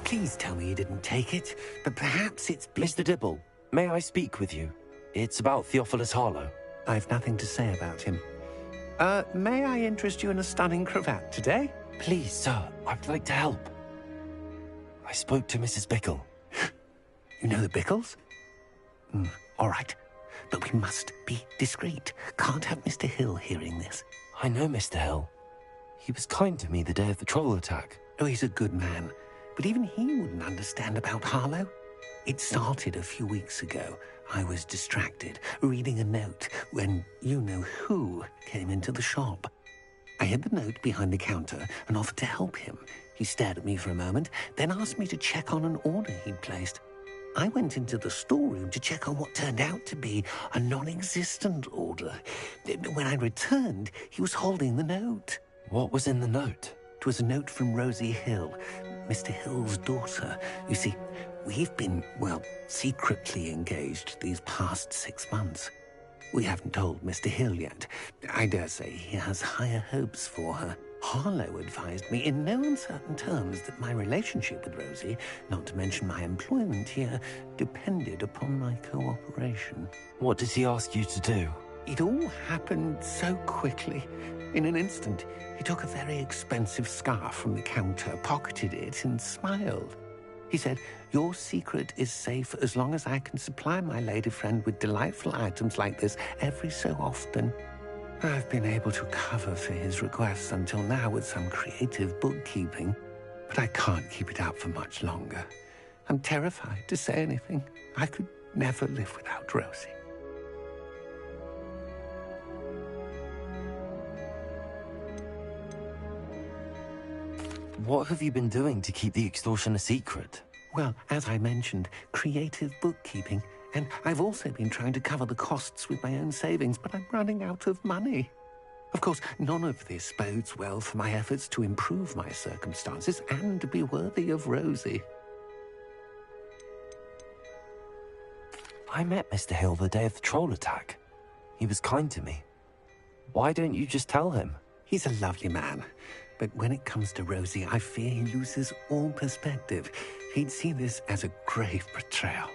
Please tell me you didn't take it. But perhaps it's... Mr. Dibble, may I speak with you? It's about Theophilus Harlow. I've nothing to say about him. May I interest you in a stunning cravat today? Please, sir, I'd like to help. I spoke to Mrs. Bickle. You know the Bickles? All right. But we must be discreet. Can't have Mr. Hill hearing this. I know Mr. Hill. He was kind to me the day of the troll attack. Oh, he's a good man. But even he wouldn't understand about Harlow. It started a few weeks ago. I was distracted, reading a note, when you-know-who came into the shop. I hid the note behind the counter and offered to help him. He stared at me for a moment, then asked me to check on an order he'd placed. I went into the storeroom to check on what turned out to be a non-existent order. When I returned, he was holding the note. What was in the note? It was a note from Rosie Hill, Mr. Hill's daughter. You see, we've been, well, secretly engaged these past 6 months. We haven't told Mr. Hill yet. I dare say he has higher hopes for her. Harlow advised me in no uncertain terms that my relationship with Rosie, not to mention my employment here, depended upon my cooperation. What did he ask you to do? It all happened so quickly. In an instant, he took a very expensive scarf from the counter, pocketed it, and smiled. He said, "Your secret is safe as long as I can supply my lady friend with delightful items like this every so often." I've been able to cover for his requests until now with some creative bookkeeping, but I can't keep it up for much longer. I'm terrified to say anything. I could never live without Rosie. What have you been doing to keep the extortion a secret? Well, as I mentioned, creative bookkeeping. And I've also been trying to cover the costs with my own savings, but I'm running out of money. Of course, none of this bodes well for my efforts to improve my circumstances and to be worthy of Rosie. I met Mr. Hill the day of the troll attack. He was kind to me. Why don't you just tell him? He's a lovely man. But when it comes to Rosie, I fear he loses all perspective. He'd see this as a grave betrayal.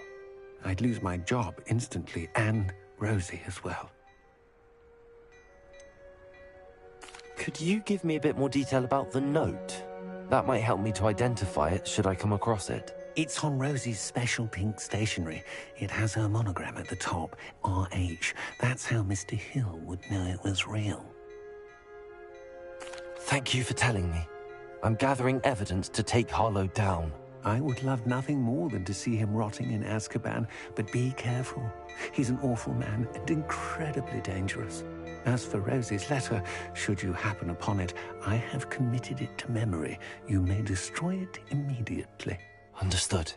I'd lose my job instantly, and Rosie as well. Could you give me a bit more detail about the note? That might help me to identify it, should I come across it. It's on Rosie's special pink stationery. It has her monogram at the top, RH. That's how Mr. Hill would know it was real. Thank you for telling me. I'm gathering evidence to take Harlow down. I would love nothing more than to see him rotting in Azkaban, but be careful. He's an awful man and incredibly dangerous. As for Rosie's letter, should you happen upon it, I have committed it to memory. You may destroy it immediately. Understood.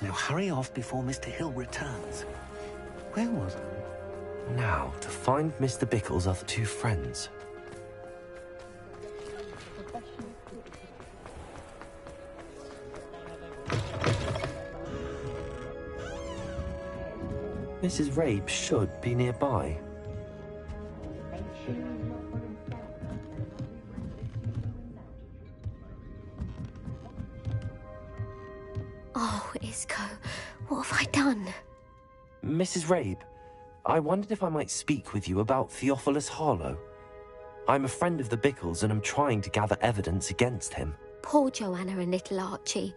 Now hurry off before Mr. Hill returns. Where was I? Now, to find Mr. Bickle's other two friends. Mrs. Rabe should be nearby. Oh, Isco, what have I done? Mrs. Rabe, I wondered if I might speak with you about Theophilus Harlow. I'm a friend of the Bickles and I'm trying to gather evidence against him. Poor Joanna and little Archie.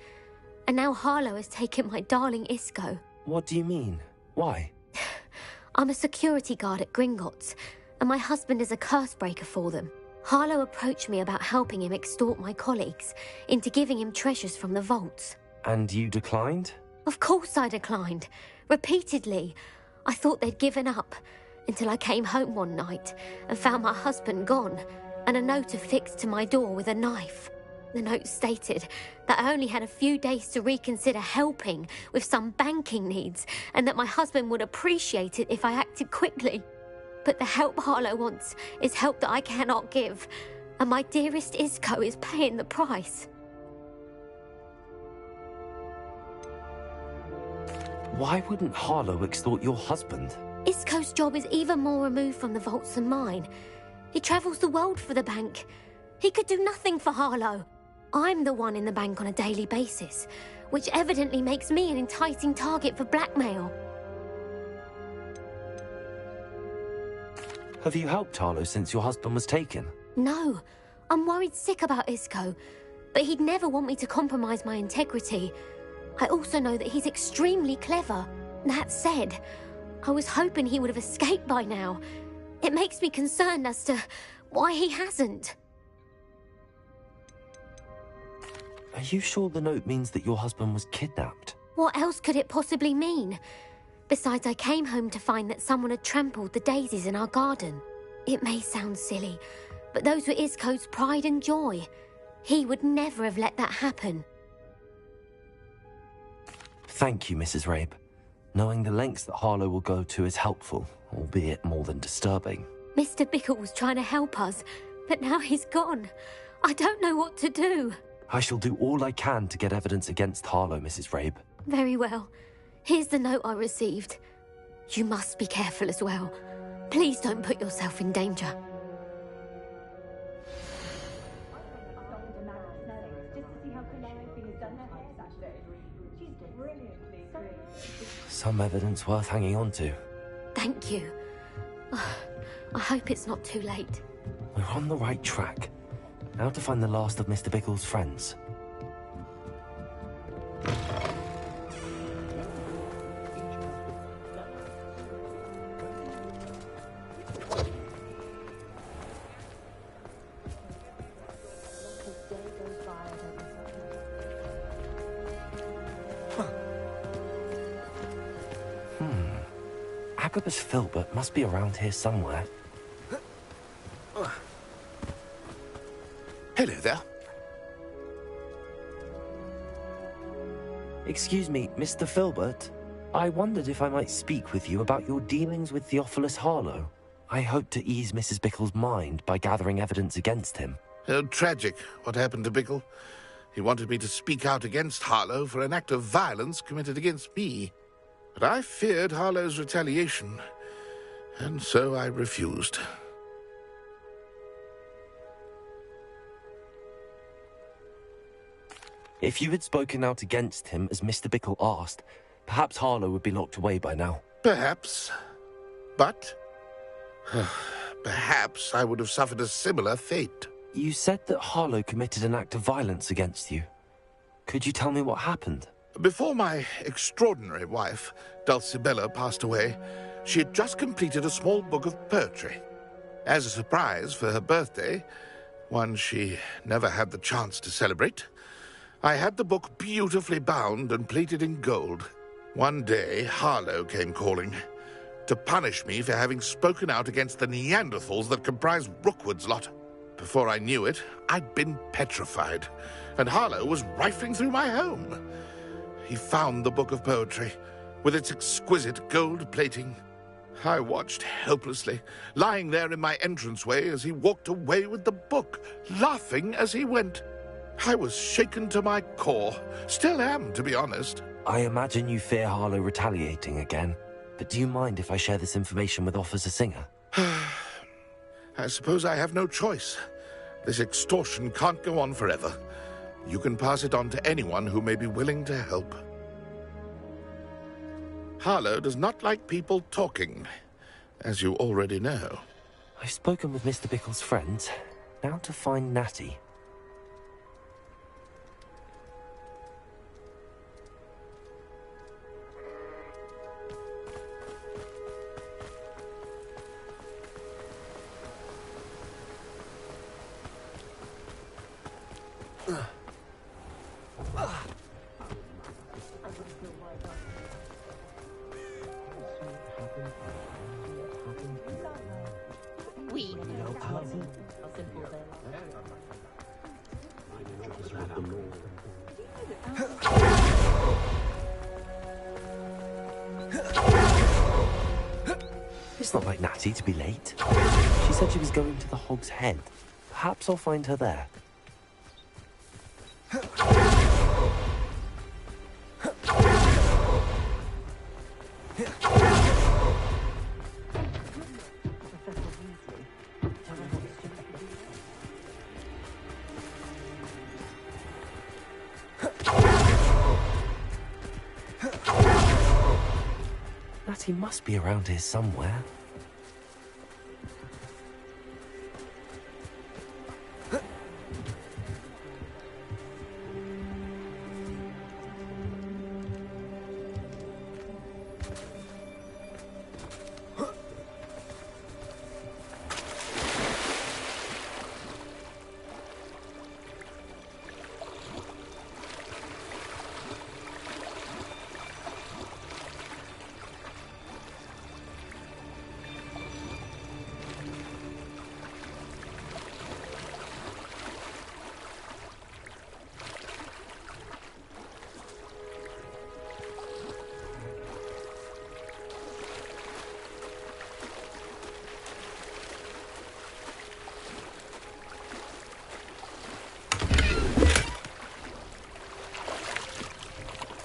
And now Harlow has taken my darling Isco. What do you mean? Why? I'm a security guard at Gringotts, and my husband is a curse breaker for them. Harlow approached me about helping him extort my colleagues into giving him treasures from the vaults. And you declined? Of course I declined. Repeatedly. I thought they'd given up, until I came home one night and found my husband gone, and a note affixed to my door with a knife. The note stated that I only had a few days to reconsider helping with some banking needs, and that my husband would appreciate it if I acted quickly. But the help Harlow wants is help that I cannot give, and my dearest Isco is paying the price. Why wouldn't Harlow extort your husband? Isco's job is even more removed from the vaults than mine. He travels the world for the bank. He could do nothing for Harlow. I'm the one in the bank on a daily basis, which evidently makes me an enticing target for blackmail. Have you helped Harlow since your husband was taken? No, I'm worried sick about Isco, but he'd never want me to compromise my integrity. I also know that he's extremely clever. That said, I was hoping he would have escaped by now. It makes me concerned as to why he hasn't. Are you sure the note means that your husband was kidnapped? What else could it possibly mean? Besides, I came home to find that someone had trampled the daisies in our garden. It may sound silly, but those were Isco's pride and joy. He would never have let that happen. Thank you, Mrs. Rabe. Knowing the lengths that Harlow will go to is helpful, albeit more than disturbing. Mr. Bickle was trying to help us, but now he's gone. I don't know what to do. I shall do all I can to get evidence against Harlow, Mrs. Rabe. Very well. Here's the note I received. You must be careful as well. Please don't put yourself in danger. Some evidence worth hanging on to. Thank you. I hope it's not too late. We're on the right track. Now to find the last of Mr. Bickle's friends. Agabus Filbert must be around here somewhere. Hello there. Excuse me, Mr. Filbert. I wondered if I might speak with you about your dealings with Theophilus Harlow. I hope to ease Mrs. Bickle's mind by gathering evidence against him. Oh, tragic what happened to Bickle. He wanted me to speak out against Harlow for an act of violence committed against me. But I feared Harlow's retaliation, and so I refused. If you had spoken out against him as Mr. Bickle asked, perhaps Harlow would be locked away by now. Perhaps. But perhaps I would have suffered a similar fate. You said that Harlow committed an act of violence against you. Could you tell me what happened? Before my extraordinary wife, Dulcibella, passed away, she had just completed a small book of poetry. As a surprise for her birthday, one she never had the chance to celebrate, I had the book beautifully bound and plated in gold. One day, Harlow came calling to punish me for having spoken out against the Neanderthals that comprise Rookwood's lot. Before I knew it, I'd been petrified, and Harlow was rifling through my home. He found the book of poetry, with its exquisite gold plating. I watched helplessly, lying there in my entranceway as he walked away with the book, laughing as he went. I was shaken to my core. Still am, to be honest. I imagine you fear Harlow retaliating again, but do you mind if I share this information with Officer Singer? I suppose I have no choice. This extortion can't go on forever. You can pass it on to anyone who may be willing to help. Harlow does not like people talking, as you already know. I've spoken with Mr. Bickle's friends. Now to find Natty. It's not like Natty to be late. She said she was going to the Hog's Head. Perhaps I'll find her there. Natty must be around here somewhere.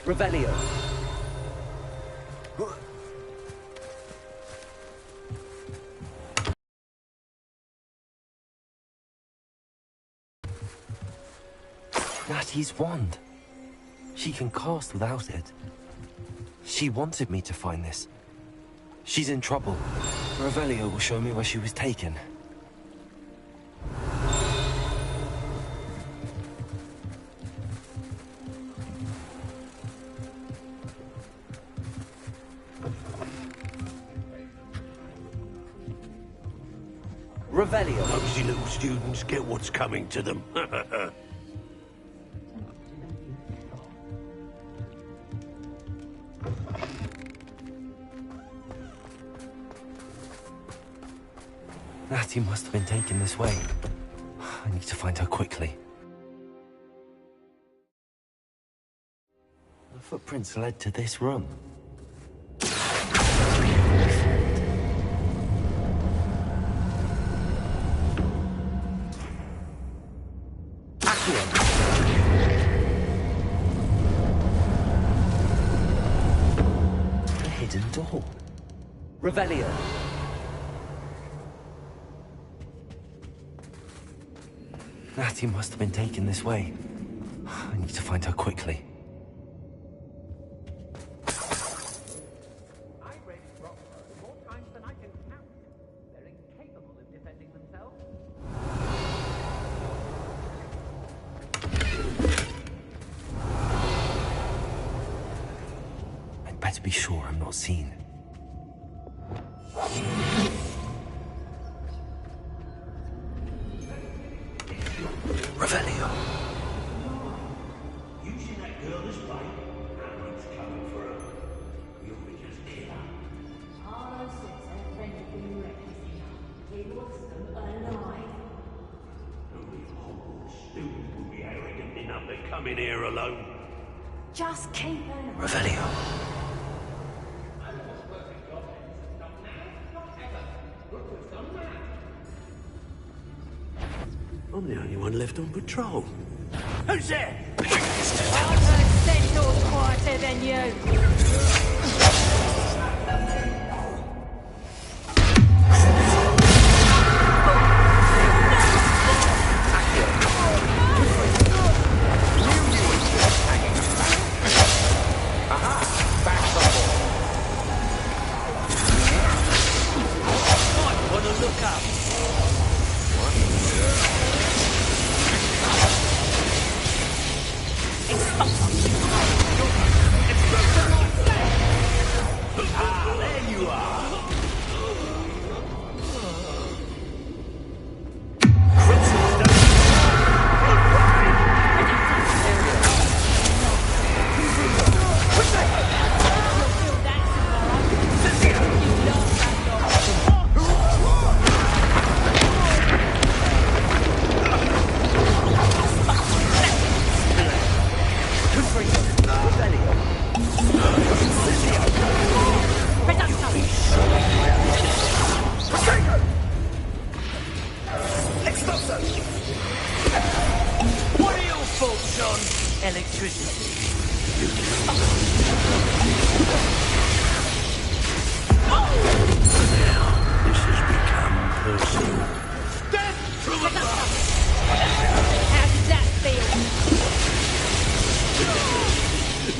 Revelio. Natty's wand. She can cast without it. She wanted me to find this. She's in trouble. Revelio will show me where she was taken. Revelio. Nosy little students get what's coming to them. Natty must have been taken this way. I need to find her quickly. The footprints led to this room. A hidden door. Revelio. Natty must have been taken this way. I need to find her quickly. I've raided Rockford more times than I can count. They're incapable of defending themselves. I'd better be sure I'm not seen. Revelio. You see that girl this way? Aaron's coming for her. We ought to just kill her. Harlow says her friend had been reckless enough. He wants them alive. Only a Hogwarts student would be arrogant enough to come in here alone. Just keep an eye. Revelio. I'm the only one left on patrol. Who's there? I've heard centaurs quieter than you. Might want to look up. Ah, there you are. What are your thoughts on electricity? This has become personal. From above. How does that feel?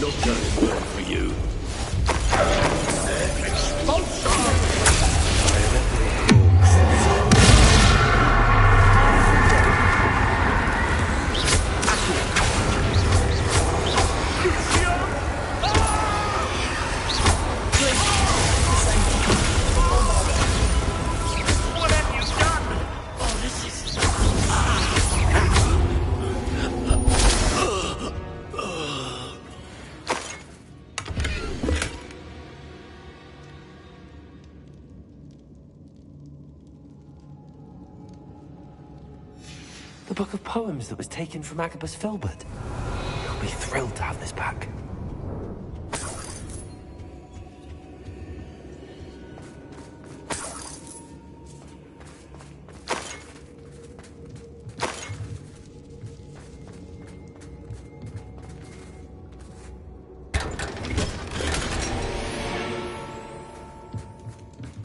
Not going well for you. What have you done? Oh, this is... The book of poems that was taken from Agabus Filbert. He'll be thrilled to have this back.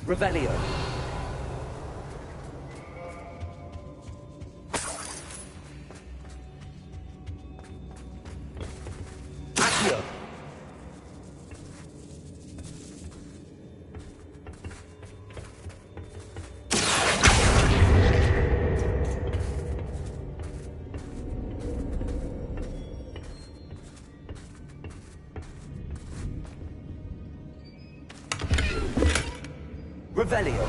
Revelio. Accio. Revelio.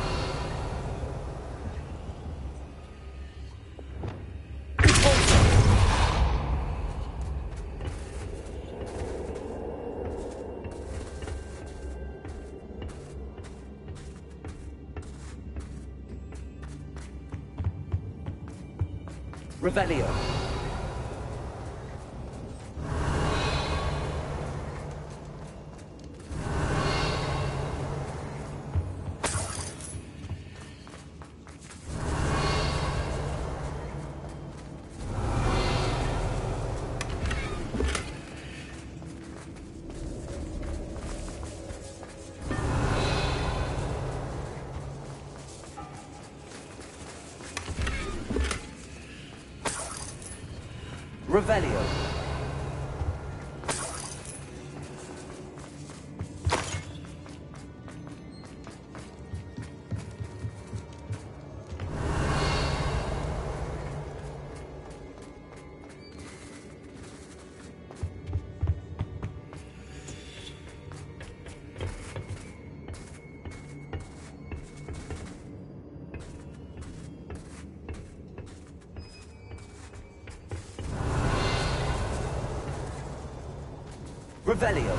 Revelio. Revelio. Revelio.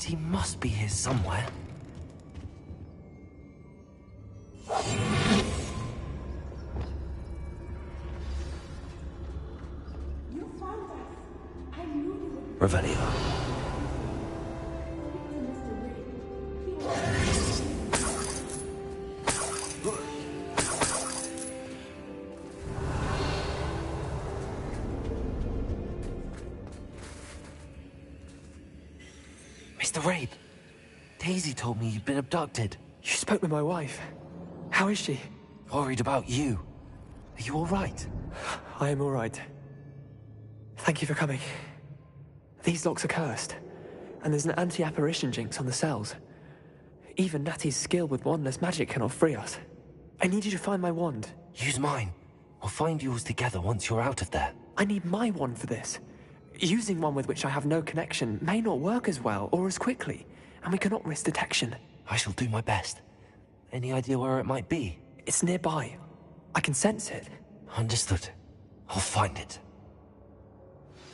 He must be here somewhere. Revelio. Mr. Rabe, Daisy told me you'd been abducted. You spoke with my wife. How is she? Worried about you. Are you all right? I am all right. Thank you for coming. These locks are cursed, and there's an anti-apparition jinx on the cells. Even Natty's skill with wandless magic cannot free us. I need you to find my wand. Use mine. We'll find yours together once you're out of there. I need my wand for this. Using one with which I have no connection may not work as well or as quickly, and we cannot risk detection. I shall do my best. Any idea where it might be? It's nearby. I can sense it. Understood. I'll find it.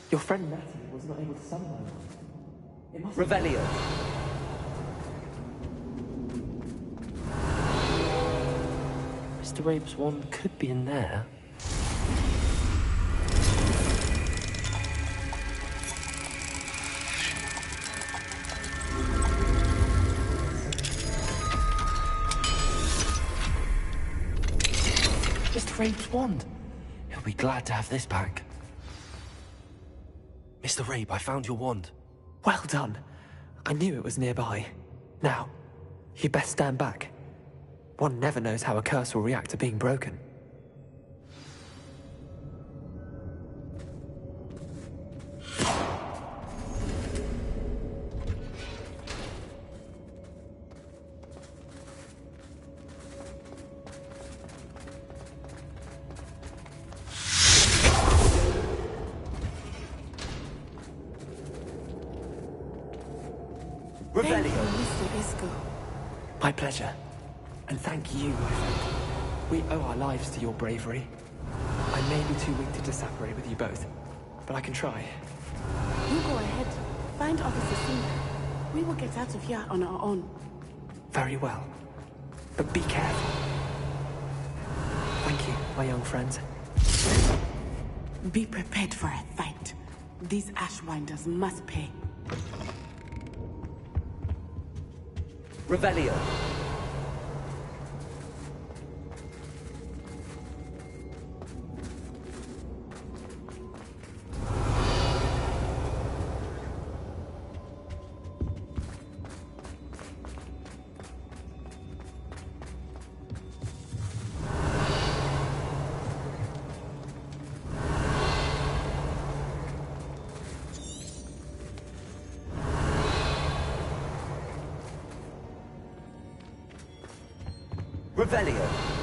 Your friend Natty was not able to summon my wand. It must Revelio. Mr. Rabe's wand could be in there. Mr. Rabe's wand. He'll be glad to have this back. Mr. Rabe, I found your wand. Well done. I knew it was nearby. Now, you best stand back. One never knows how a curse will react to being broken. Thank you, Mr. Isco. My pleasure. And thank you, my friend. We owe our lives to your bravery. I may be too weak to disapparate with you both, but I can try. You go ahead. Find Officer Singer. We will get out of here on our own. Very well. But be careful. my young friends. Be prepared for a fight. These Ashwinders must pay. Revelio. Revelio.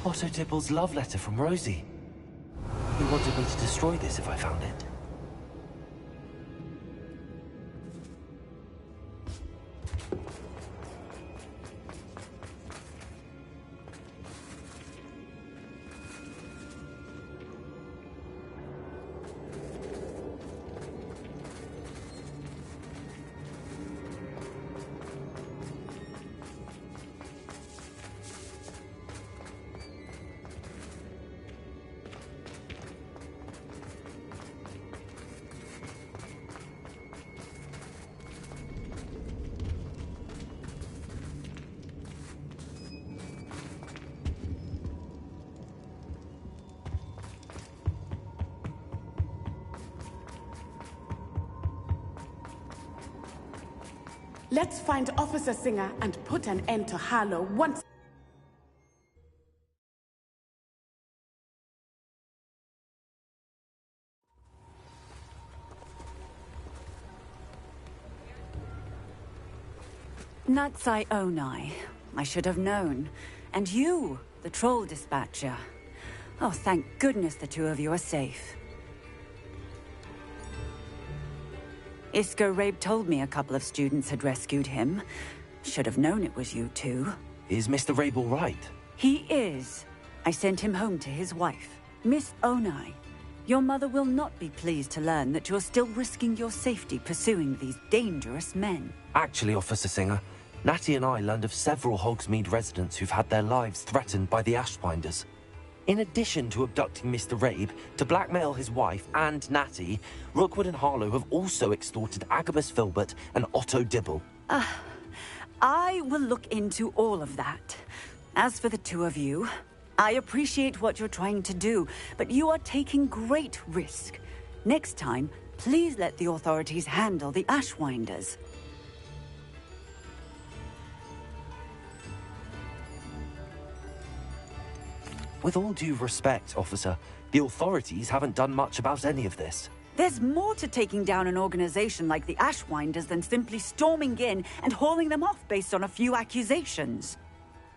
Otto Dibble's love letter from Rosie. He wanted me to destroy this if I found it. Let's find Officer Singer and put an end to Harlow once. Natsai Onai. I should have known. And you, the troll dispatcher. Oh, thank goodness the two of you are safe. Isco Rabe told me a couple of students had rescued him. Should have known it was you two. Is Mr. Rabe all right? He is. I sent him home to his wife. Miss Onai, your mother will not be pleased to learn that you're still risking your safety pursuing these dangerous men. Actually, Officer Singer, Natty and I learned of several Hogsmeade residents who've had their lives threatened by the Ashwinders. In addition to abducting Mr. Rabe to blackmail his wife and Natty, Rookwood and Harlow have also extorted Agabus Filbert and Otto Dibble. I will look into all of that. As for the two of you, I appreciate what you're trying to do, but you are taking great risk. Next time, please let the authorities handle the Ashwinders. With all due respect, officer, the authorities haven't done much about any of this. There's more to taking down an organization like the Ashwinders than simply storming in and hauling them off based on a few accusations.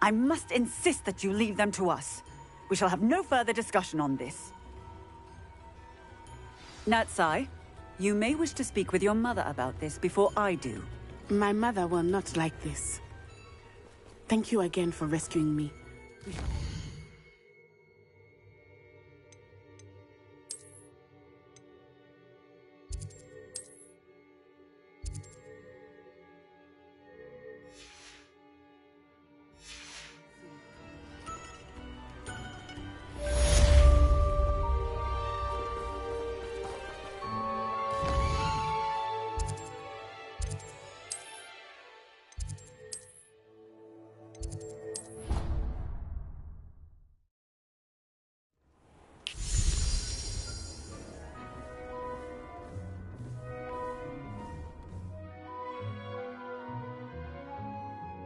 I must insist that you leave them to us. We shall have no further discussion on this. Natsai, you may wish to speak with your mother about this before I do. My mother will not like this. Thank you again for rescuing me.